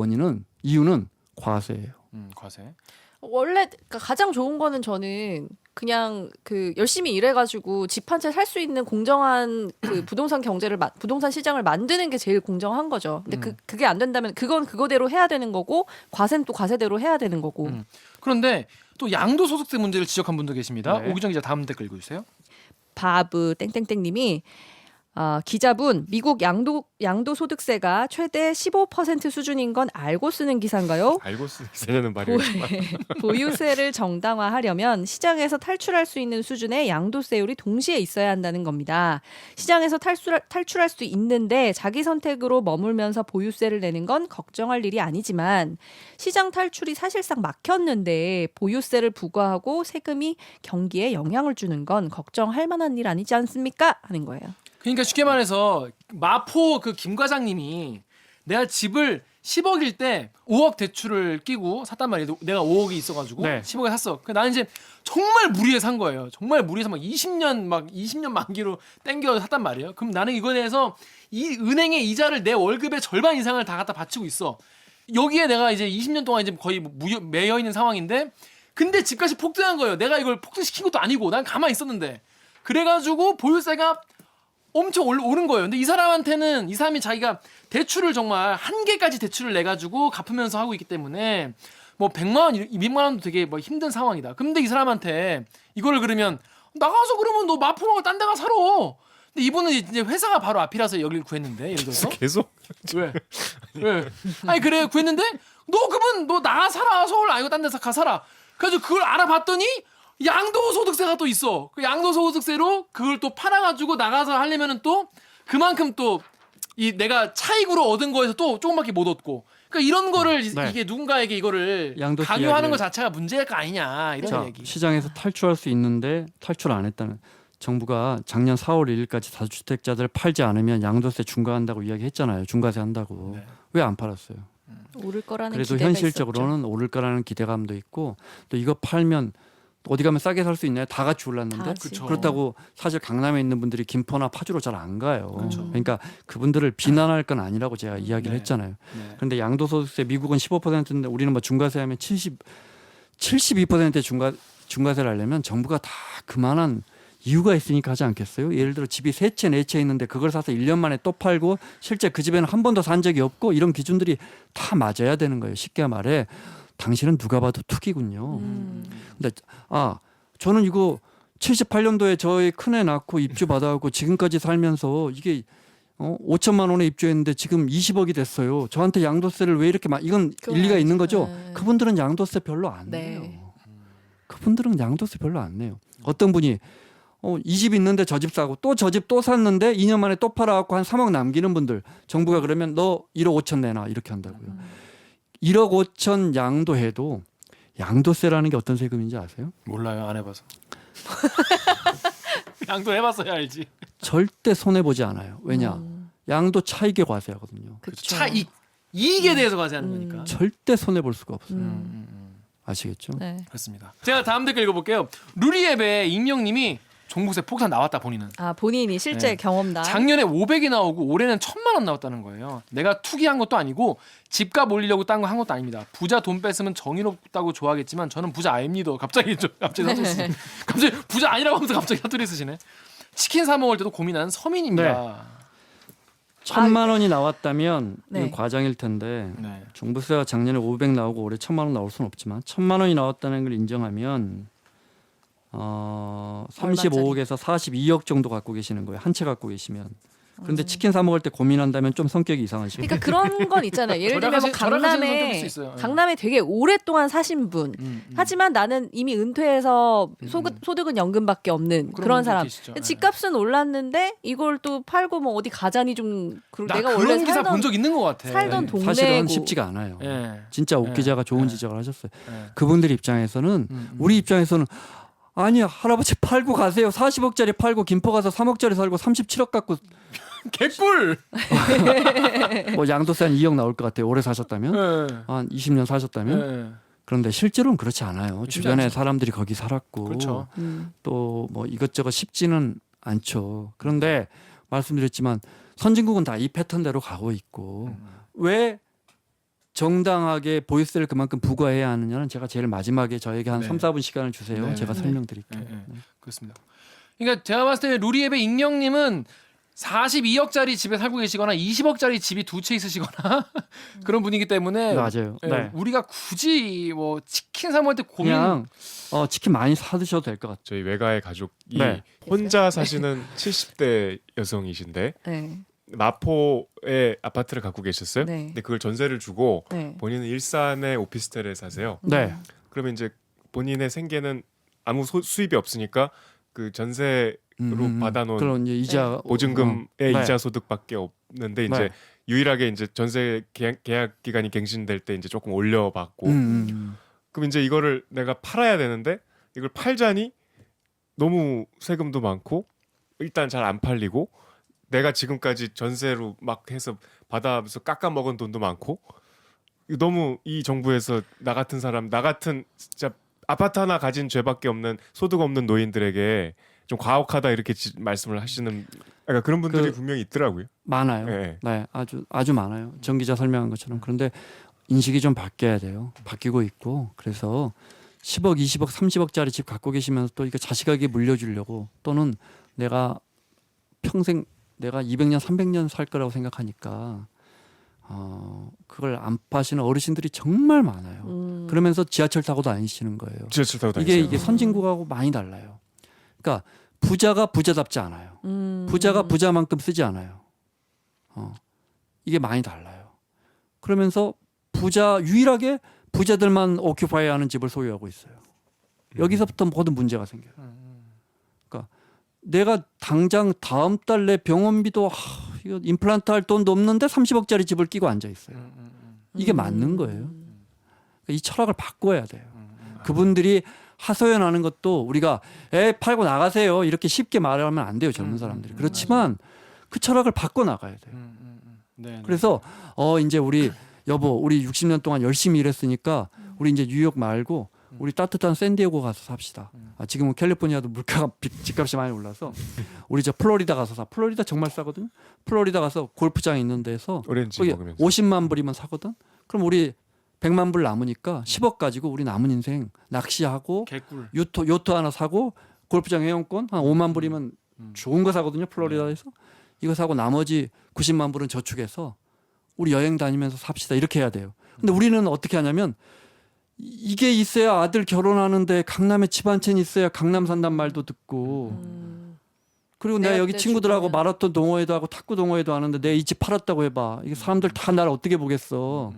이유는 과세예요. 과세. 원래 그러니까 가장 좋은 거는 저는 그냥 그 열심히 일해가지고 집 한 채 살 수 있는 공정한 그 부동산 부동산 시장을 만드는 게 제일 공정한 거죠. 근데 그게 안 된다면 그건 그거대로 해야 되는 거고 과세는 또 과세대로 해야 되는 거고. 그런데 또 양도소득세 문제를 지적한 분도 계십니다. 네. 오기정 기자 다음 댓글 읽어주세요. 바브 땡땡땡님이 기자분 미국 양도소득세가 최대 15% 수준인 건 알고 쓰는 기사인가요? 알고 쓰는 말이 보유세를 정당화하려면 시장에서 탈출할 수 있는 수준의 양도세율이 동시에 있어야 한다는 겁니다. 시장에서 탈출할 수 있는데 자기 선택으로 머물면서 보유세를 내는 건 걱정할 일이 아니지만 시장 탈출이 사실상 막혔는데 보유세를 부과하고 세금이 경기에 영향을 주는 건 걱정할 만한 일 아니지 않습니까? 하는 거예요. 그러니까 쉽게 말해서 마포 그 김 과장님이 내가 집을 10억일 때 5억 대출을 끼고 샀단 말이에요. 내가 5억이 있어가지고 네. 10억에 샀어. 나는 이제 정말 무리해 산 거예요. 정말 무리해서 막 20년 만기로 땡겨 샀단 말이에요. 그럼 나는 이거에 대해서 이 은행의 이자를 내 월급의 절반 이상을 다 갖다 바치고 있어. 여기에 내가 이제 20년 동안 이제 거의 매여 있는 상황인데, 근데 집값이 폭등한 거예요. 내가 이걸 폭등시킨 것도 아니고 난 가만히 있었는데, 그래가지고 보유세가 엄청 오른 거예요. 근데 이 사람이 자기가 대출을 정말 한계까지 대출을 내가지고 갚으면서 하고 있기 때문에 뭐 100만 원, 200만 원도 되게 뭐 힘든 상황이다. 근데 이 사람한테 이거를 그러면 나가서 그러면 너 마포 말고 딴 데 가 살아. 근데 이분은 이제 회사가 바로 앞이라서 여기를 구했는데, 예를 들어서 계속 왜? 아니 그래 구했는데 너 나가 살아. 서울 아니고 딴 데서 가 살아. 그래서 그걸 알아봤더니 양도소득세가 또 있어. 그 양도소득세로 그걸 또 팔아가지고 나가서 하려면은 또 그만큼 또 이 내가 차익으로 얻은 거에서 또 조금밖에 못 얻고. 그러니까 이런 거를 네. 이게 누군가에게 이거를 양도세 강요하는 이야기를- 것 자체가 문제가 아니냐 이런 자, 얘기. 시장에서 탈출할 수 있는데 탈출 안 했다는 정부가 작년 4월 1일까지 다주택자들 팔지 않으면 양도세 중과한다고 이야기했잖아요. 중과세 한다고. 네. 왜 안 팔았어요? 오를 거라는 그래도 기대가 현실적으로는 오를 거라는 기대감도 있고 또 이거 팔면 어디 가면 싸게 살 수 있나요? 다 같이 올랐는데 다 같이. 그쵸. 그렇다고 사실 강남에 있는 분들이 김포나 파주로 잘 안 가요. 그쵸. 그러니까 그분들을 비난할 건 아니라고 제가 이야기를 네. 했잖아요. 네. 그런데 양도소득세 미국은 15%인데 우리는 뭐 중과세하면 72%의 중과세를 하려면 정부가 다 그만한 이유가 있으니까 하지 않겠어요? 예를 들어 집이 3채, 4채 있는데 그걸 사서 1년 만에 또 팔고 실제 그 집에는 한 번도 산 적이 없고 이런 기준들이 다 맞아야 되는 거예요. 쉽게 말해 당신은 누가 봐도 투기군요. 근데 저는 이거 78년도에 저희 큰애 낳고 입주 받아갖고 지금까지 살면서 이게 5천만 원에 입주했는데 지금 20억이 됐어요. 저한테 양도세를 왜 이렇게 이건 그건 일리가 있는 아니죠. 거죠. 네. 그분들은 양도세 별로 안 네. 내요. 그분들은 양도세 별로 안 내요. 어떤 분이 이 집 있는데 저 집 사고 또 저 집 또 샀는데 2년 만에 또 팔아갖고 한 3억 남기는 분들 정부가 그러면 너 1억 5천 내놔 이렇게 한다고요. 1억 5천 양도해도 양도세라는 게 어떤 세금인지 아세요? 몰라요. 안 해봐서. 양도 해봤어야 알지. 절대 손해 보지 않아요. 왜냐? 양도 차익에 과세하거든요. 그쵸. 이익에 대해서 과세하는 거니까. 절대 손해 볼 수가 없어요. 음. 아시겠죠? 네. 그렇습니다. 제가 다음 댓글 읽어볼게요. 루리앱의 익명님이 종부세 폭탄 나왔다 본인은. 아 본인이 실제 네. 경험담. 작년에 500이 나오고 올해는 1000만 원 나왔다는 거예요. 내가 투기한 것도 아니고 집값 올리려고 딴 거 한 것도 아닙니다. 부자 돈 뺐으면 정의롭다고 좋아하겠지만 저는 부자 아닙니다. 갑자기 사투리 쓰시네. 갑자기 부자 아니라고 하면서 갑자기 사투리 쓰시네. 치킨 사 먹을 때도 고민하는 서민입니다. 1,000만 원이 나왔다면 네. 이건 과장일 텐데 네. 종부세가 작년에 500 나오고 올해 1,000만 원 나올 수는 없지만 1,000만 원이 나왔다는 걸 인정하면 35억에서 42억 정도 갖고 계시는 거예요. 한 채 갖고 계시면. 그런데 치킨 사 먹을 때 고민한다면 좀 성격이 이상하시고. 그러니까 그런 건 있잖아요. 예를 들면 뭐 절약하시는 분들도 있을 수 있어요. 강남에 되게 오랫동안 사신 분. 하지만 나는 이미 은퇴해서 소득은 연금밖에 없는 그런 사람. 계시죠. 집값은 올랐는데 이걸 또 팔고 뭐 어디 가자니 좀 나 내가 그런 원래 기사 본 적 있는 것 같아. 살던 동네고. 사실은 쉽지가 않아요. 예. 진짜 옥 네. 기자가 좋은 네. 지적을 하셨어요. 예. 그분들 입장에서는 우리 입장에서는 아니 할아버지 팔고 가세요. 40억짜리 팔고 김포 가서 3억짜리 살고 37억 갖고 개꿀. 뭐 양도세 한 2억 나올 것 같아요. 오래 사셨다면 예. 한 20년 사셨다면. 예. 그런데 실제로는 그렇지 않아요. 쉽지 주변에 않죠. 사람들이 거기 살았고 그렇죠. 또 뭐 이것저것 쉽지는 않죠. 그런데 말씀드렸지만 선진국은 다 이 패턴대로 가고 있고 왜 정당하게 보유세를 그만큼 부과해야 하느냐는 제가 제일 마지막에 저에게 한 네. 3, 4분 시간을 주세요. 네. 제가 네. 설명드릴게요. 예, 예. 그렇습니다. 그러니까 제가 봤을 때 루리앱의 익명님은 42억짜리 집에 살고 계시거나 20억짜리 집이 두 채 있으시거나 그런 분이기 때문에 맞아요. 예, 네. 우리가 굳이 뭐 치킨 사 먹을 때 고민 그냥 치킨 많이 사 드셔도 될 것 같아요. 저희 외가의 가족이 네. 혼자 사시는 70대 여성이신데 네. 마포에 아파트를 갖고 계셨어요. 네. 근데 그걸 전세를 주고 네. 본인은 일산의 오피스텔에 사세요. 네. 그러면 이제 본인의 생계는 아무 수입이 없으니까 그 전세로 받아놓은 그런 이제 이자 보증금의 네. 이자 소득밖에 없는데 이제 네. 유일하게 이제 전세 계약 기간이 갱신될 때 이제 조금 올려받고 그럼 이제 이거를 내가 팔아야 되는데 이걸 팔자니 너무 세금도 많고 일단 잘 안 팔리고 내가 지금까지 전세로 막 해서 받아서 깎아 먹은 돈도 많고 너무 이 정부에서 나 같은 사람 나 같은 진짜 아파트 하나 가진 죄밖에 없는 소득 없는 노인들에게 좀 과혹하다 이렇게 말씀을 하시는 그러니까 그런 분들이 분명히 있더라고요. 많아요. 네. 네, 아주 많아요. 정 기자 설명한 것처럼. 그런데 인식이 좀 바뀌어야 돼요. 바뀌고 있고 그래서 10억, 20억, 30억짜리 집 갖고 계시면서 또 이거 자식에게 물려주려고 또는 내가 평생 내가 200년, 300년 살 거라고 생각하니까 그걸 안 파시는 어르신들이 정말 많아요. 그러면서 지하철 타고 다니시는 거예요. 지하철 타고 다니세요. 이게 선진국하고 많이 달라요. 그러니까 부자가 부자답지 않아요. 부자가 부자만큼 쓰지 않아요. 이게 많이 달라요. 그러면서 유일하게 부자들만 오큐파이하는 집을 소유하고 있어요. 여기서부터 모든 문제가 생겨요. 그러니까 내가 당장 다음 달 내 병원비도 이거 임플란트 할 돈도 없는데 30억짜리 집을 끼고 앉아 있어요. 이게 맞는 거예요. 그러니까 이 철학을 바꿔야 돼요. 그분들이 하소연하는 것도 우리가 팔고 나가세요 이렇게 쉽게 말하면 안 돼요. 젊은 사람들이. 그렇지만 그 철학을 바꿔 나가야 돼요. 네, 그래서 이제 우리 여보 우리 60년 동안 열심히 일했으니까 우리 이제 뉴욕 말고 우리 따뜻한 샌디에고 가서 삽시다. 지금은 캘리포니아도 물가가 집값이 많이 올라서 우리 저 플로리다 가서 플로리다 정말 싸거든요. 플로리다 가서 골프장 있는 데서 오렌지 거기 먹으면서 50만 불이면 사거든. 그럼 우리 100만 불 남으니까 10억 가지고 우리 남은 인생 낚시하고 개꿀. 요트 하나 사고 골프장 회원권 한 5만 불이면 좋은 거 사거든요. 플로리다에서 이거 사고 나머지 90만 불은 저축해서 우리 여행 다니면서 삽시다 이렇게 해야 돼요. 근데 우리는 어떻게 하냐면 이게 있어야 아들 결혼하는데 강남에 집 한 채 있어야 강남 산단 말도 듣고 그리고 내가 여기 친구들하고 마라톤 동호회도 하고 탁구 동호회도 하는데 내 이 집 팔았다고 해봐. 이게 사람들 다 나를 어떻게 보겠어.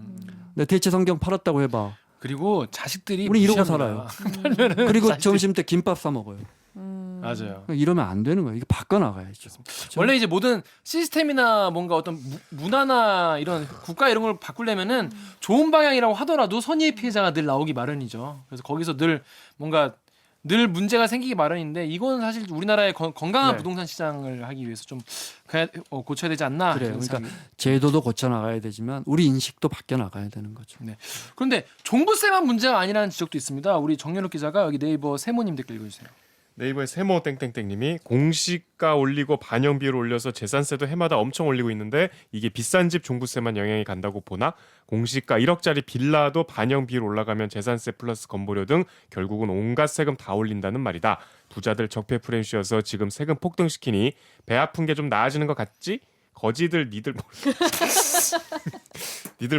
내 대체 성경 팔았다고 해봐. 그리고 자식들이 우리 이러고 무시합니다. 살아요. 그리고 점심 때 김밥 사 먹어요. 맞아요. 이러면 안 되는 거예요. 이게 바꿔 나가야죠. 원래 이제 모든 시스템이나 뭔가 어떤 문화나 이런 국가 이런 걸 바꾸려면은 좋은 방향이라고 하더라도 선의의 피해자가 늘 나오기 마련이죠. 그래서 거기서 늘 뭔가 늘 문제가 생기기 마련인데 이건 사실 우리나라의 건강한 네. 부동산 시장을 하기 위해서 좀 고쳐야 되지 않나. 그래요. 그런 그러니까 생각이. 제도도 고쳐 나가야 되지만 우리 인식도 바뀌어 나가야 되는 거죠. 그런데 종부세만 문제가 아니라는 지적도 있습니다. 우리 정연욱 기자가 여기 네이버 세모님 댓글 읽어주세요. 네이버의 세모 땡땡땡님이 공시가 올리고 반영 비율 올려서 재산세도 해마다 엄청 올리고 있는데 이게 비싼 집 종부세만 영향이 간다고 보나? 공시가 1억짜리 빌라도 반영 비율 올라가면 재산세 플러스 건보료 등 결국은 온갖 세금 다 올린다는 말이다. 부자들 적폐 프레임씌워서 지금 세금 폭등시키니 배 아픈 게 좀 나아지는 것 같지? 거지들 니들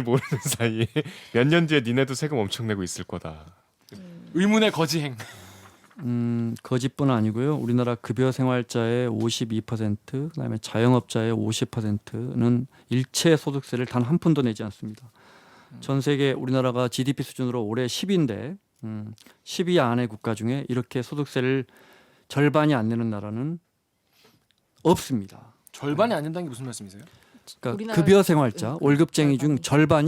모르는 사이에 몇 년 뒤에 니네도 세금 엄청 내고 있을 거다. 의문의 거지행. 거짓뿐 아니고요. 우리나라 급여 생활자의 52%, 그다음에 자영업자의 50%는 일체 소득세를 단 한 푼도 내지 않습니다. 전 세계 우리나라가 GDP 수준으로 올해 10위인데 10위 안의 국가 중에 이렇게 소득세를 절반이 안 내는 나라는 없습니다. 절반이 안 된다는 게 무슨 말씀이세요? 그러니까 우리나라- 급여 생활자, 네, 월급쟁이 중 절반이.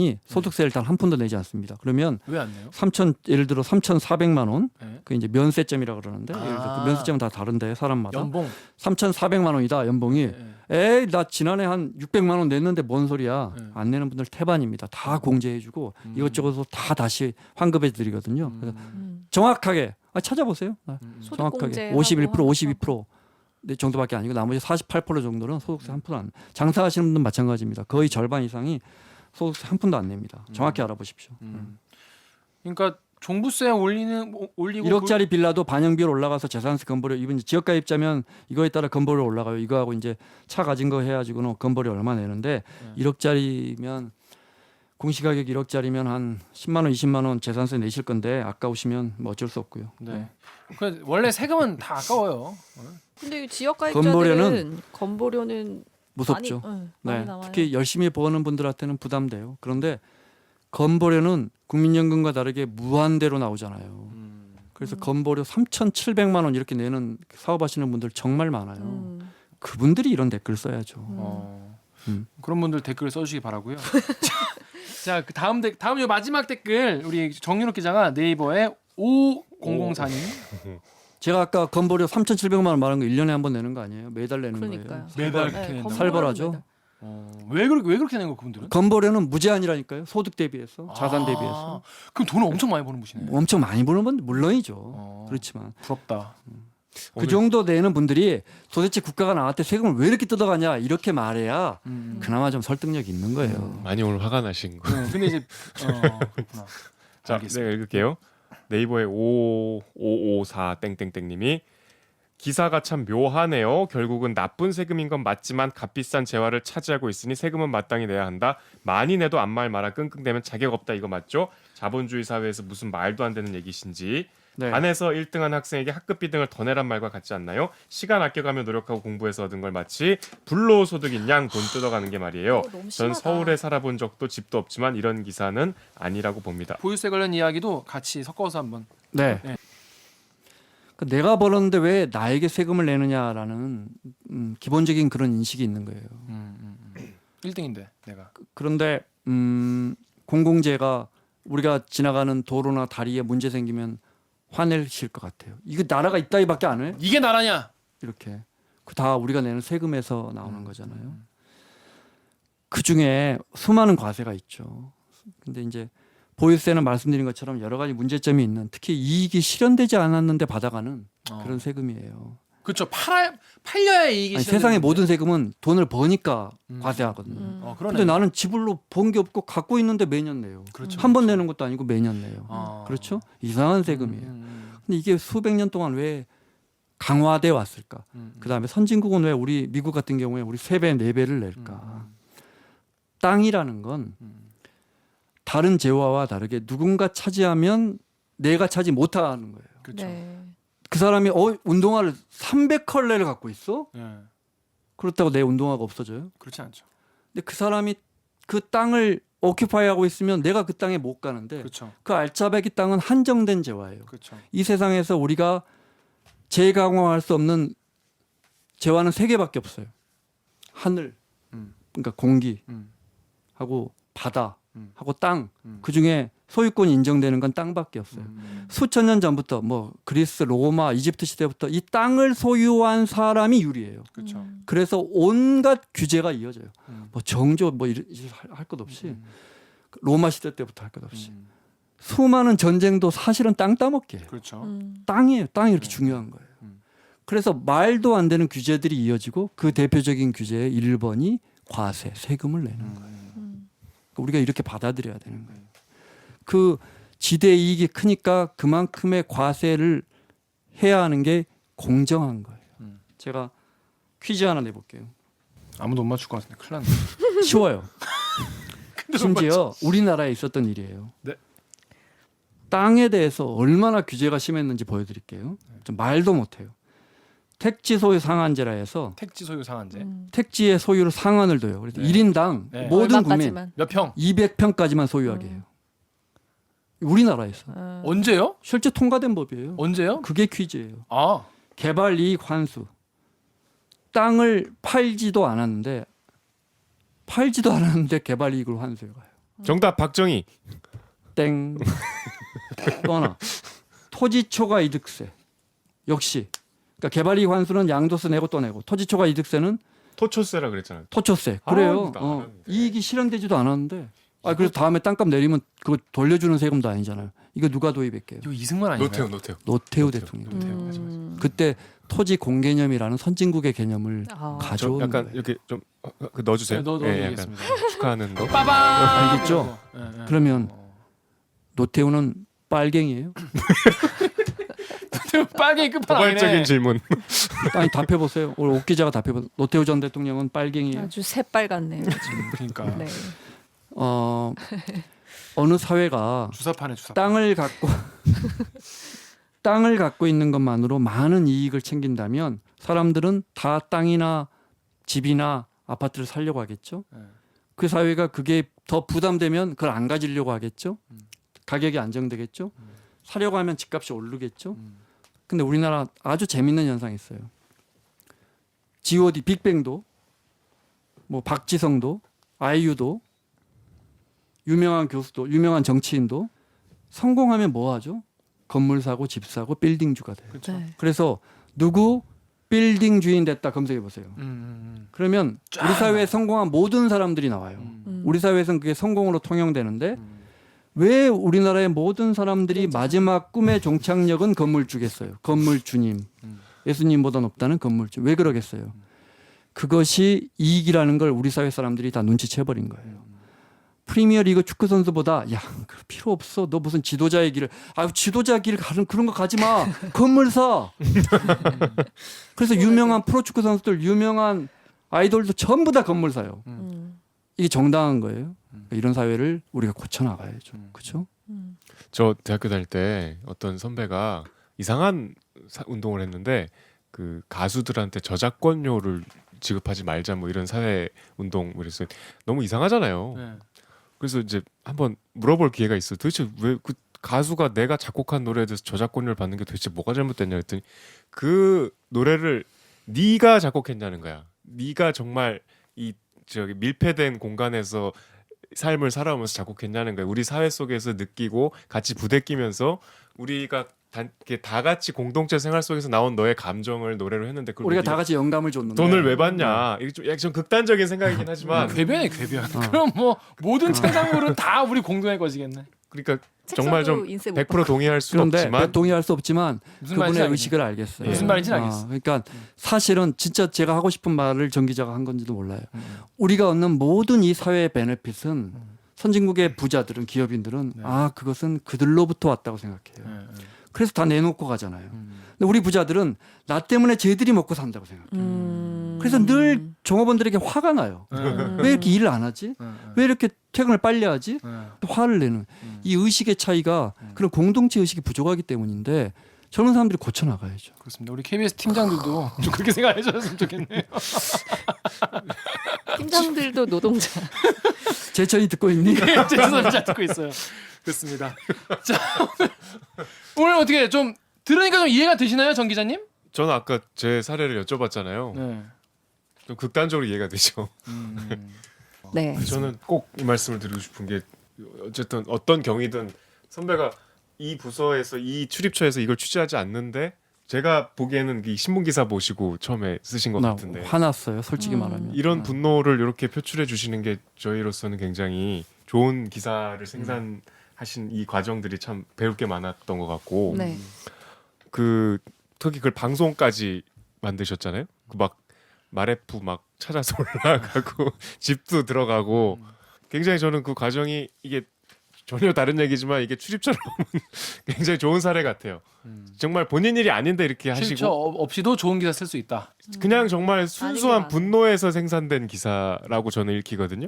절반이 소득세를 단 한 푼도 내지 않습니다. 그러면 왜 안 내요? 예를 들어 3,400만 원, 네. 그 이제 면세점이라 그러는데 아. 예를 들어 그 면세점은 다 다른데 사람마다 연봉. 3,400만 원이다 연봉이. 네. 에이 나 지난해 한 600만 원 냈는데 뭔 소리야. 네. 안 내는 분들 태반입니다. 다 공제해주고 이것저것 다 다시 환급해드리거든요. 그래서 정확하게 찾아보세요. 정확하게 51% 52% 정도밖에 아니고 나머지 48% 정도는 소득세 한 푼도 안. 장사하시는 분들 마찬가지입니다. 거의 절반 이상이 소득세 한 푼도 안 냅니다. 정확히 알아보십시오. 그러니까 종부세 올리고 1억짜리 빌라도 반영 비율 올라가서 재산세 건보료 이번 지역가입자면 이거에 따라 건보료 올라가요. 이거하고 이제 차 가진 거 해가지고는 건보료 얼마 내는데 1억짜리면 공시가격 1억짜리면 한 10만 원, 20만 원 재산세 내실 건데 아까우시면 뭐 어쩔 수 없고요. 네. 그 원래 세금은 다 아까워요. 근데 지역 가입자들은 건보료는- 건보료는 무섭죠. 많이 네, 나와요. 특히 열심히 버는 분들한테는 부담돼요. 그런데 건보료는 국민연금과 다르게 무한대로 나오잖아요. 그래서 건보료 3,700만 원 이렇게 내는 사업하시는 분들 정말 많아요. 그분들이 이런 댓글 써야죠. 그런 분들 댓글 써주시기 바라고요. 자, 그 다음 요 마지막 댓글 우리 정윤욱 기자가 네이버에 5004님. 제가 아까 건보료 3,700만 원 말한 거 1년에 한 번 내는 거 아니에요? 매달 내는 그러니까요. 거예요. 매달 네, 그렇게 낸다. 건보료는 살벌하죠. 매달. 왜 그렇게 내는 거 그분들은? 건보료는 무제한이라니까요. 소득 대비해서 자산 대비해서 그럼 돈을 엄청 많이 버는 분이네. 엄청 많이 버는 분 물론이죠. 그렇지만 부럽다. 그 정도 내는 분들이 도대체 국가가 나한테 세금을 왜 이렇게 뜯어가냐 이렇게 말해야 그나마 좀 설득력이 있는 거예요. 많이 오늘 화가 나신 거. 근데 이제 그렇구나. 자, 알겠습니다. 내가 읽을게요. 네이버의 5554 땡땡땡님이 기사가 참 묘하네요. 결국은 나쁜 세금인 건 맞지만 값비싼 재화를 차지하고 있으니 세금은 마땅히 내야 한다. 많이 내도 안 말 마라 끙끙대면 자격 없다 이거 맞죠? 자본주의 사회에서 무슨 말도 안 되는 얘기신지. 네. 반에서 1등한 학생에게 학급비 등을 더 내란 말과 같지 않나요? 시간 아껴가며 노력하고 공부해서 얻은 걸 마치 불로소득인 양 돈 뜯어가는 게 말이에요. 너무 전 심하다. 서울에 살아본 적도 집도 없지만 이런 기사는 아니라고 봅니다. 보유세 관련 이야기도 같이 섞어서 한번. 네. 네. 그러니까 내가 벌었는데 왜 나에게 세금을 내느냐라는 기본적인 그런 인식이 있는 거예요. 1등인데 내가. 그런데 공공재가 우리가 지나가는 도로나 다리에 문제 생기면 화내실 것 같아요. 이거 나라가 이따위밖에 안 해? 이게 나라냐? 이렇게 그 다 우리가 내는 세금에서 나오는 거잖아요. 그 중에 수많은 과세가 있죠. 근데 이제 보유세는 말씀드린 것처럼 여러 가지 문제점이 있는 특히 이익이 실현되지 않았는데 받아가는 그런 세금이에요. 그렇죠. 팔려야 이익이 아니, 실현되는 세상의 건데. 모든 세금은 돈을 버니까 과세하거든요. 그러네. 근데 나는 지불로 번 게 없고 갖고 있는데 매년 내요. 그렇죠. 한 번 내는 것도 아니고 매년 내요. 아. 그렇죠? 이상한 세금이에요. 근데 이게 수백 년 동안 왜 강화돼 왔을까? 그다음에 선진국은 왜 우리 미국 같은 경우에 우리 3배, 4배를 낼까? 땅이라는 건 다른 재화와 다르게 누군가 차지하면 내가 차지 못하는 거예요. 그렇죠. 네. 그 사람이 운동화를 300컬레를 갖고 있어? 네. 그렇다고 내 운동화가 없어져요? 그렇지 않죠. 근데 그 사람이 그 땅을 오큐파이하고 있으면 내가 그 땅에 못 가는데 그렇죠. 그 알짜배기 땅은 한정된 재화예요. 그렇죠. 이 세상에서 우리가 재강화할 수 없는 재화는 3개밖에 없어요. 하늘, 그러니까 공기, 음. 하고 바다, 음. 하고 땅. 음. 그 중에 소유권이 인정되는 건 땅밖에 없어요. 수천 년 전부터 뭐 그리스, 로마, 이집트 시대부터 이 땅을 소유한 사람이 유리해요. 그렇죠. 그래서 온갖 규제가 이어져요. 뭐 정조 뭐 할 것 없이 로마 시대 때부터 할 것 없이 수많은 전쟁도 사실은 땅 따먹기. 그렇죠. 땅이에요. 땅이 이렇게 중요한 거예요. 그래서 말도 안 되는 규제들이 이어지고 그 대표적인 규제의 1번이 과세, 세금을 내는 거예요. 그러니까 우리가 이렇게 받아들여야 되는 거예요. 그 지대 이익이 크니까 그만큼의 과세를 해야 하는 게 공정한 거예요. 제가 퀴즈 하나 내볼게요. 아무도 못 맞출 것 같은데 큰일 났네. 쉬워요. 심지어 우리나라에 있었던 일이에요. 네. 땅에 대해서 얼마나 규제가 심했는지 보여드릴게요. 좀 말도 못해요. 택지 소유 상한제라 해서 택지 소유 상한제. 택지의 소유를 상한을 둬요. 그래서 네. 1인당 네. 모든 국민 얼마까지만. 몇 평? 200평까지만 소유하게 해요. 우리나라에서. 언제요? 실제 통과된 법이에요. 언제요? 그게 퀴즈예요. 아, 개발 이익 환수. 땅을 팔지도 않았는데 개발 이익을 환수해 가요. 정답 박정희. 땡. 또 하나. 토지 초과 이득세. 역시. 그러니까 개발 이익 환수는 양도세 내고 또 내고 토지 초과 이득세는 토초세라 그랬잖아요. 토초세. 그래요. 나도 알았는데. 이익이 실현되지도 않았는데. 그래서 다음에 땅값 내리면 그거 돌려주는 세금도 아니잖아요. 이거 누가 도입했게요? 이거 이승만 아닌가요? 노태우 대통령. 노태우. 맞아, 맞아. 그때 토지 공개념이라는 선진국의 개념을 아. 저 가져온 약간 거예요. 이렇게 좀 넣어주세요. 네, 약간 넣어드리겠습니다. 축하하는 거. 빠밤. 알겠죠? 네, 네. 그러면 노태우는 빨갱이에요? 빨갱이 끝판왕이네. 포괄적인 질문. 아니 답해보세요. 오늘 옥 기자가 답해보세요. 노태우 전 대통령은 빨갱이에요? 아주 새빨갛네요. 그러니까 네. 어느 사회가 주사파네 주사파. 땅을 갖고 있는 것만으로 많은 이익을 챙긴다면 사람들은 다 땅이나 집이나 아파트를 살려고 하겠죠. 네. 그 사회가 그게 더 부담되면 그걸 안 가지려고 하겠죠. 가격이 안정되겠죠. 사려고 하면 집값이 오르겠죠. 근데 우리나라 아주 재밌는 현상이 있어요. G.O.D. 빅뱅도 뭐 박지성도 아이유도 유명한 교수도 유명한 정치인도 성공하면 뭐 하죠? 건물 사고 집 사고 빌딩주가 돼요. 그렇죠. 네. 그래서 누구 빌딩 주인 됐다 검색해 보세요. 그러면 우리 사회에 성공한 모든 사람들이 나와요. 우리 사회에서는 그게 성공으로 통용되는데 왜 우리나라의 모든 사람들이 마지막 꿈의 종착역은 건물주겠어요. 건물주님. 예수님보다 높다는 건물주. 왜 그러겠어요? 그것이 이익이라는 걸 우리 사회 사람들이 다 눈치채버린 거예요. 프리미어리그 축구 선수보다 야, 그 필요 없어. 너 무슨 지도자의 길을 지도자 길 가는 그런 거 가지 마. 건물 사. 그래서 유명한 프로축구 선수들, 유명한 아이돌도 전부 다 건물 사요. 이게 정당한 거예요. 그러니까 이런 사회를 우리가 고쳐 나가야죠. 그렇죠? 저 대학교 다닐 때 어떤 선배가 이상한 운동을 했는데 그 가수들한테 저작권료를 지급하지 말자 뭐 이런 사회 운동 그래서 너무 이상하잖아요. 네. 그래서 이제 한번 물어볼 기회가 있어요. 도대체 왜 그 가수가 내가 작곡한 노래에 대해서 저작권료를 받는 게 도대체 뭐가 잘못됐냐 했더니 그 노래를 네가 작곡했냐는 거야. 네가 정말 이 저기 밀폐된 공간에서 삶을 살아오면서 작곡했냐는 거야. 우리 사회 속에서 느끼고 같이 부대끼면서 우리가 이렇게 다 같이 공동체 생활 속에서 나온 너의 감정을 노래로 했는데 그걸 우리가 네가 다 같이 영감을 줬는데 돈을 왜 받냐? 이게 좀 약간 좀 극단적인 생각이긴 하지만 궤변이 궤변. 그럼 뭐 모든 창작물은 다 우리 공동의 것이겠네. 그러니까 정말 좀 인쇄 못 100% 동의할 수는 그런데 없지만 동의할 수 없지만 무슨 말인지 그분의 알겠네. 의식을 알겠어요. 무슨 말인지는 알겠어. 그러니까 사실은 진짜 제가 하고 싶은 말을 정 기자가 한 건지도 몰라요. 우리가 얻는 모든 이 사회의 베네핏은 선진국의 부자들은 기업인들은 네. 그것은 그들로부터 왔다고 생각해요. 그래서 다 내놓고 가잖아요. 근데 우리 부자들은 나 때문에 쟤들이 먹고 산다고 생각해요. 그래서 늘 종업원들에게 화가 나요. 왜 이렇게 일을 안 하지? 왜 이렇게 퇴근을 빨리 하지? 화를 내는 이 의식의 차이가 그런 공동체 의식이 부족하기 때문인데 젊은 사람들이 고쳐 나가야죠. 그렇습니다. 우리 KBS 팀장들도 좀 그렇게 생각해 주셨으면 좋겠네요. 팀장들도 노동자. 제천이 듣고 있니? 죄송합니다. 잘 듣고 있어요. 그렇습니다. 자, 오늘 어떻게 좀 들으니까 좀 이해가 되시나요, 정 기자님? 저는 아까 제 사례를 여쭤봤잖아요. 네. 좀 극단적으로 이해가 되죠. 네. 저는 꼭 이 말씀을 드리고 싶은 게 어쨌든 어떤 경위든 선배가 이 부서에서 이 출입처에서 이걸 취재하지 않는데 제가 보기에는 이 신문 기사 보시고 처음에 쓰신 것 나 같은데 화났어요. 솔직히 말하면. 이런 분노를 이렇게 표출해 주시는 게 저희로서는 굉장히 좋은 기사를 생산하신 이 과정들이 참 배울 게 많았던 것 같고 네. 그 특히 그걸 방송까지 만드셨잖아요. 그 막 마레프 막 찾아서 올라가고 집도 들어가고 굉장히 저는 그 과정이 이게 전혀 다른 얘기지만 이게 출입처럼 굉장히 좋은 사례 같아요. 정말 본인 일이 아닌데 이렇게 출처 하시고 없이도 좋은 기사 쓸 수 있다. 그냥 정말 순수한 많아요. 분노에서 생산된 기사라고 저는 읽히거든요.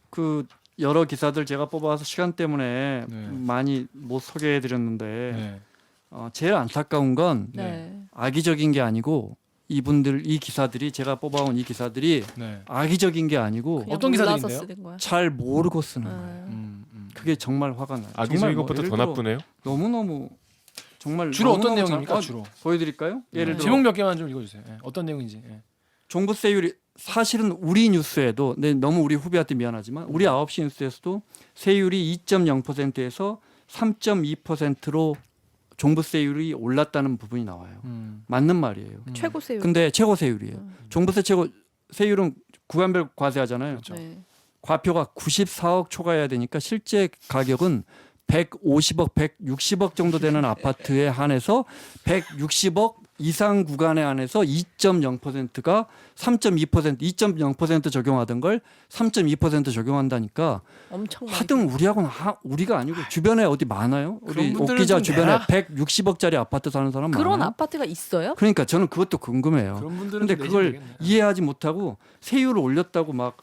그 여러 기사들 제가 뽑아서 시간 때문에 네. 많이 못 소개해드렸는데 네. 제일 안타까운 건 네. 악의적인 게 아니고 이 기사들이 제가 뽑아온 이 기사들이 네. 악의적인 게 아니고 그냥 어떤 몰라서 기사들인데요? 쓰는 거야. 잘 모르고 쓰는 거예요. 음. 그게 정말 화가 나요. 악의적인 정말 것보다 예를 더 들어 나쁘네요. 너무너무 정말 주로 어떤 너무너무 내용입니까? 잘- 주로 보여드릴까요? 예를 네. 들어 제목 몇 개만 좀 읽어주세요. 예, 어떤 내용인지. 예. 종부세율이 사실은 우리 뉴스에도 너무 우리 후배한테 미안하지만 우리 9시 뉴스에서도 세율이 2.0%에서 3.2%로 종부세율이 올랐다는 부분이 나와요. 맞는 말이에요. 최고 세율. 근데 최고 세율이에요. 종부세 최고 세율은 구간별 과세하잖아요. 네. 과표가 94억 초과해야 되니까 실제 가격은 150억, 160억 정도 되는 아파트에 한해서 160억 이상 구간에 한해서 2.0%가 3.2%, 2.0% 적용하던 걸 3.2% 적용한다니까 엄청 많이. 하등 우리하고는 우리가 아니고 주변에 어디 많아요? 그런 우리 분들은 옥기자 좀 주변에 내라. 160억짜리 아파트 사는 사람 그런 많아요? 아파트가 있어요? 그러니까 저는 그것도 궁금해요. 그런 분들은 근데 좀 그걸 내시면 되겠네. 이해하지 못하고 세율을 올렸다고 막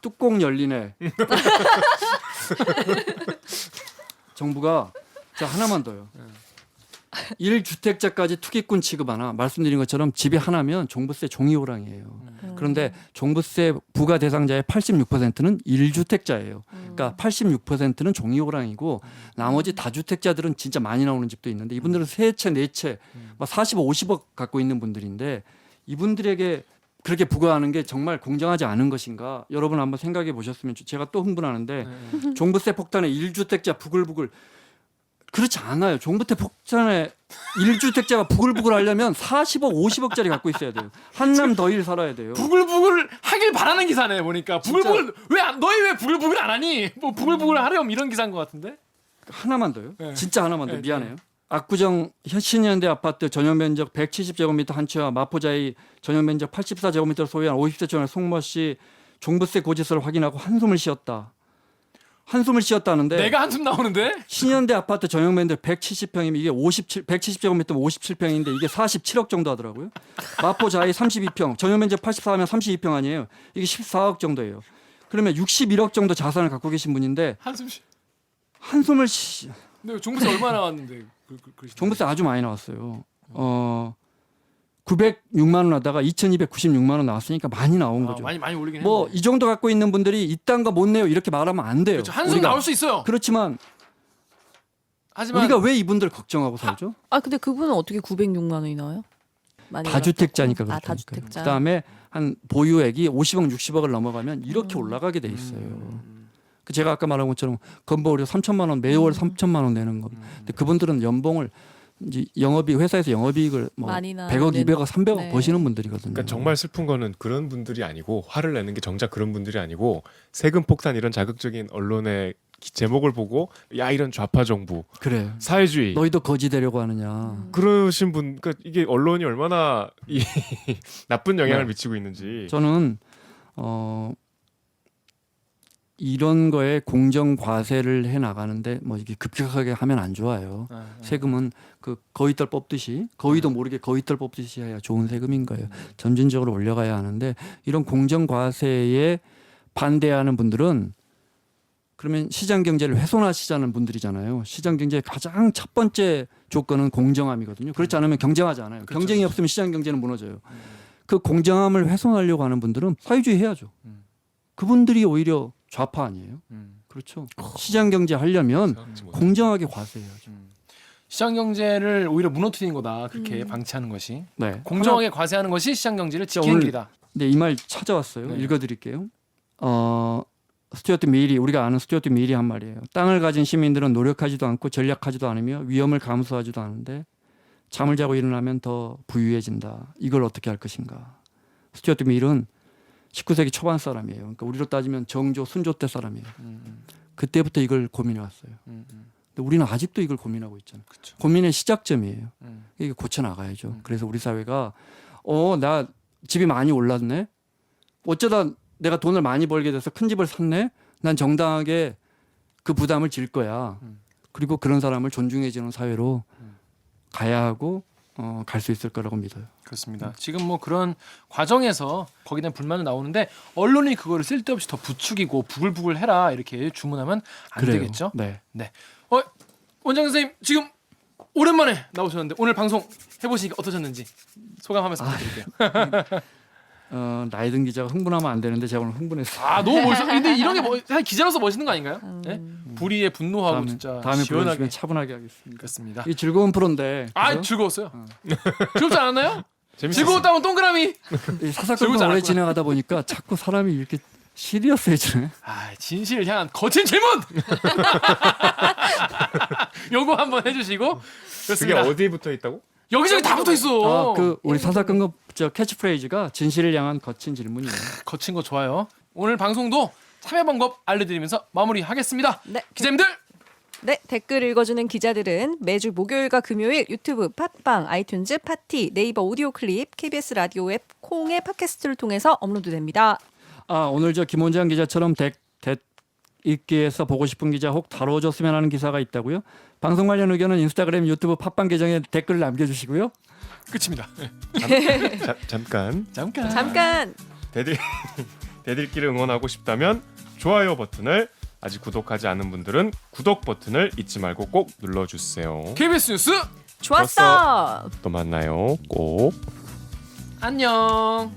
뚜껑 열리네. 정부가 자 하나만 더요. 1주택자까지 투기꾼 취급하나 말씀드린 것처럼 집이 하나면 종부세 종이호랑이에요. 그런데 종부세 부과 대상자의 86%는 1주택자예요. 그러니까 86%는 종이호랑이고 나머지 다주택자들은 진짜 많이 나오는 집도 있는데 이분들은 세 채, 네 채, 막 40억, 50억 갖고 있는 분들인데 이분들에게 그렇게 부과하는 게 정말 공정하지 않은 것인가? 여러분 한번 생각해 보셨으면 제가 또 흥분하는데 종부세 폭탄에 1주택자 부글부글 그렇지 않아요. 종부세 폭탄에 1주택자가 부글부글 하려면 40억, 50억짜리 갖고 있어야 돼요. 한남 더일 살아야 돼요. 부글부글 하길 바라는 기사네 보니까. 부글부글 너희 왜 부글부글 안 하니? 뭐 부글부글 하렴 이런 기사인 것 같은데. 하나만 더요. 네. 진짜 하나만 더. 네, 미안해요. 압구정 신현대 아파트 전용 면적 170제곱미터 한 채와 마포자이 전용 면적 84제곱미터를 소유한 50세 총모 씨 종부세 고지서를 확인하고 한숨을 쉬었다. 한숨을 쉬었다는데 내가 한숨 나오는데? 신현대 아파트 전용 면적 170평이면 이게 170제곱미터면 57평인데 이게 47억 정도 하더라고요. 마포자이 32평 전용 면적 84면 32평 아니에요. 이게 14억 정도예요. 그러면 61억 정도 자산을 갖고 계신 분인데 한숨 쉬. 한숨을 근데 종부세 얼마 나왔는데? 종부세 아주 많이 나왔어요. 906만 원 하다가 2,296만 원 나왔으니까 많이 나온 거죠. 많이 올리긴 했네. 뭐 이 정도 갖고 있는 분들이 이딴 거 못 내요 이렇게 말하면 안 돼요. 그렇죠. 한숨 우리가. 나올 수 있어요. 그렇지만 하지만 우리가 왜 이분들 걱정하고 살죠? 아 근데 그분은 어떻게 906만 원이 나와요? 많이 다주택자니까 올랐다고? 아 그렇다니까요. 다주택자. 그다음에 한 보유액이 50억, 60억을 넘어가면 이렇게 올라가게 돼 있어요. 그 제가 아까 말한 것처럼 건보료 3천만 원 매월 3천만 원 내는 겁니다. 근데 그분들은 연봉을 이제 영업이익 회사에서 영업이익을 뭐 많이 나는 100억, 200억, 300억 네. 버시는 분들이거든요. 그러니까 정말 슬픈 거는 그런 분들이 아니고 화를 내는 게 정작 그런 분들이 아니고 세금 폭탄 이런 자극적인 언론의 제목을 보고 야 이런 좌파 정부 그래. 사회주의 너희도 거지 되려고 하느냐. 그러신 분 그러니까 이게 언론이 얼마나 이 나쁜 영향을 네. 미치고 있는지 저는 이런 거에 공정 과세를 해 나가는데 뭐 이게 급격하게 하면 안 좋아요. 세금은 그 거위털 뽑듯이 거위도 모르게 거위털 뽑듯이 해야 좋은 세금인 거예요. 점진적으로 올려가야 하는데 이런 공정 과세에 반대하는 분들은 그러면 시장 경제를 훼손하시자는 분들이잖아요. 시장 경제의 가장 첫 번째 조건은 공정함이거든요. 그렇지 않으면 경쟁하지 않아요. 그렇죠. 경쟁이 없으면 시장 경제는 무너져요. 그 공정함을 훼손하려고 하는 분들은 사회주의 해야죠. 그분들이 오히려 좌파 아니에요? 그렇죠. 시장 경제 하려면 공정하게 과세해야죠. 시장 경제를 오히려 무너뜨리는 거다. 그렇게 방치하는 것이. 네. 공정하게 과세하는 것이 시장 경제를 지키는 오늘- 길이다. 네, 이 말 찾아왔어요. 네. 읽어드릴게요. 스튜어트 밀이 우리가 아는 스튜어트 밀이 한 말이에요. 땅을 가진 시민들은 노력하지도 않고 전략하지도 않으며 위험을 감수하지도 않은데 잠을 자고 일어나면 더 부유해진다. 이걸 어떻게 할 것인가? 스튜어트 밀은 19세기 초반 사람이에요. 그러니까 우리로 따지면 정조, 순조 때 사람이에요. 그때부터 이걸 고민해 왔어요. 근데 우리는 아직도 이걸 고민하고 있잖아요. 그쵸. 고민의 시작점이에요. 음. 이게 고쳐 나가야죠. 그래서 우리 사회가 나 집이 많이 올랐네. 어쩌다 내가 돈을 많이 벌게 돼서 큰 집을 샀네. 난 정당하게 그 부담을 질 거야. 그리고 그런 사람을 존중해주는 사회로 가야 하고 갈 수 있을 거라고 믿어요. 그렇습니다. 지금 뭐 그런 과정에서 거기에 대한 불만은 나오는데 언론이 그거를 쓸데없이 더 부추기고 부글부글 해라 이렇게 주문하면 안 그래요. 되겠죠? 네. 네. 원장 선생님 지금 오랜만에 나오셨는데 오늘 방송 해보시니까 어떠셨는지 소감 한 말씀 부탁드릴게요. 나이 든 기자가 흥분하면 안 되는데 제가 오늘 흥분했어요. 아 너무 멋있어. 근데 이런 게 사실 기자로서 멋있는 거 아닌가요? 네? 불의에 분노하고 진짜 다음에 시원하게. 불러주시면 차분하게 하겠습니다. 그렇습니다. 이 즐거운 프로인데. 아 그죠? 즐거웠어요. 즐겁지 않았나요? 재밌었어요. 즐거웠다면 동그라미. 이 즐겁지 사사건건 오래 않았구나. 진행하다 보니까 자꾸 사람이 이렇게 시리어스해지네. 아 진실을 향한 거친 질문. 요거 한번 해주시고 그게 그렇습니다. 어디에 붙어 있다고? 여기저기 다 붙어 있어. 우리 사사건건 캐치프레이즈가 진실을 향한 거친 질문이에요. 거친 거 좋아요. 오늘 방송도 참여 방법 알려드리면서 마무리하겠습니다. 네. 기자님들 네, 댓글 읽어주는 기자들은 매주 목요일과 금요일 유튜브, 팟빵, 아이튠즈, 파티, 네이버 오디오 클립, KBS 라디오 앱, 콩의 팟캐스트를 통해서 업로드됩니다. 오늘 저 김원장 기자처럼 읽기에서 보고 싶은 기자 혹 다뤄줬으면 하는 기사가 있다고요? 방송 관련 의견은 인스타그램, 유튜브, 팟빵 계정에 댓글을 남겨주시고요. 끝입니다. 잠깐. 잠깐. 대들기를 응원하고 싶다면 좋아요 버튼을, 아직 구독하지 않은 분들은 구독 버튼을 잊지 말고 꼭 눌러주세요. KBS 뉴스 좋았어. 또 만나요. 꼭. 안녕.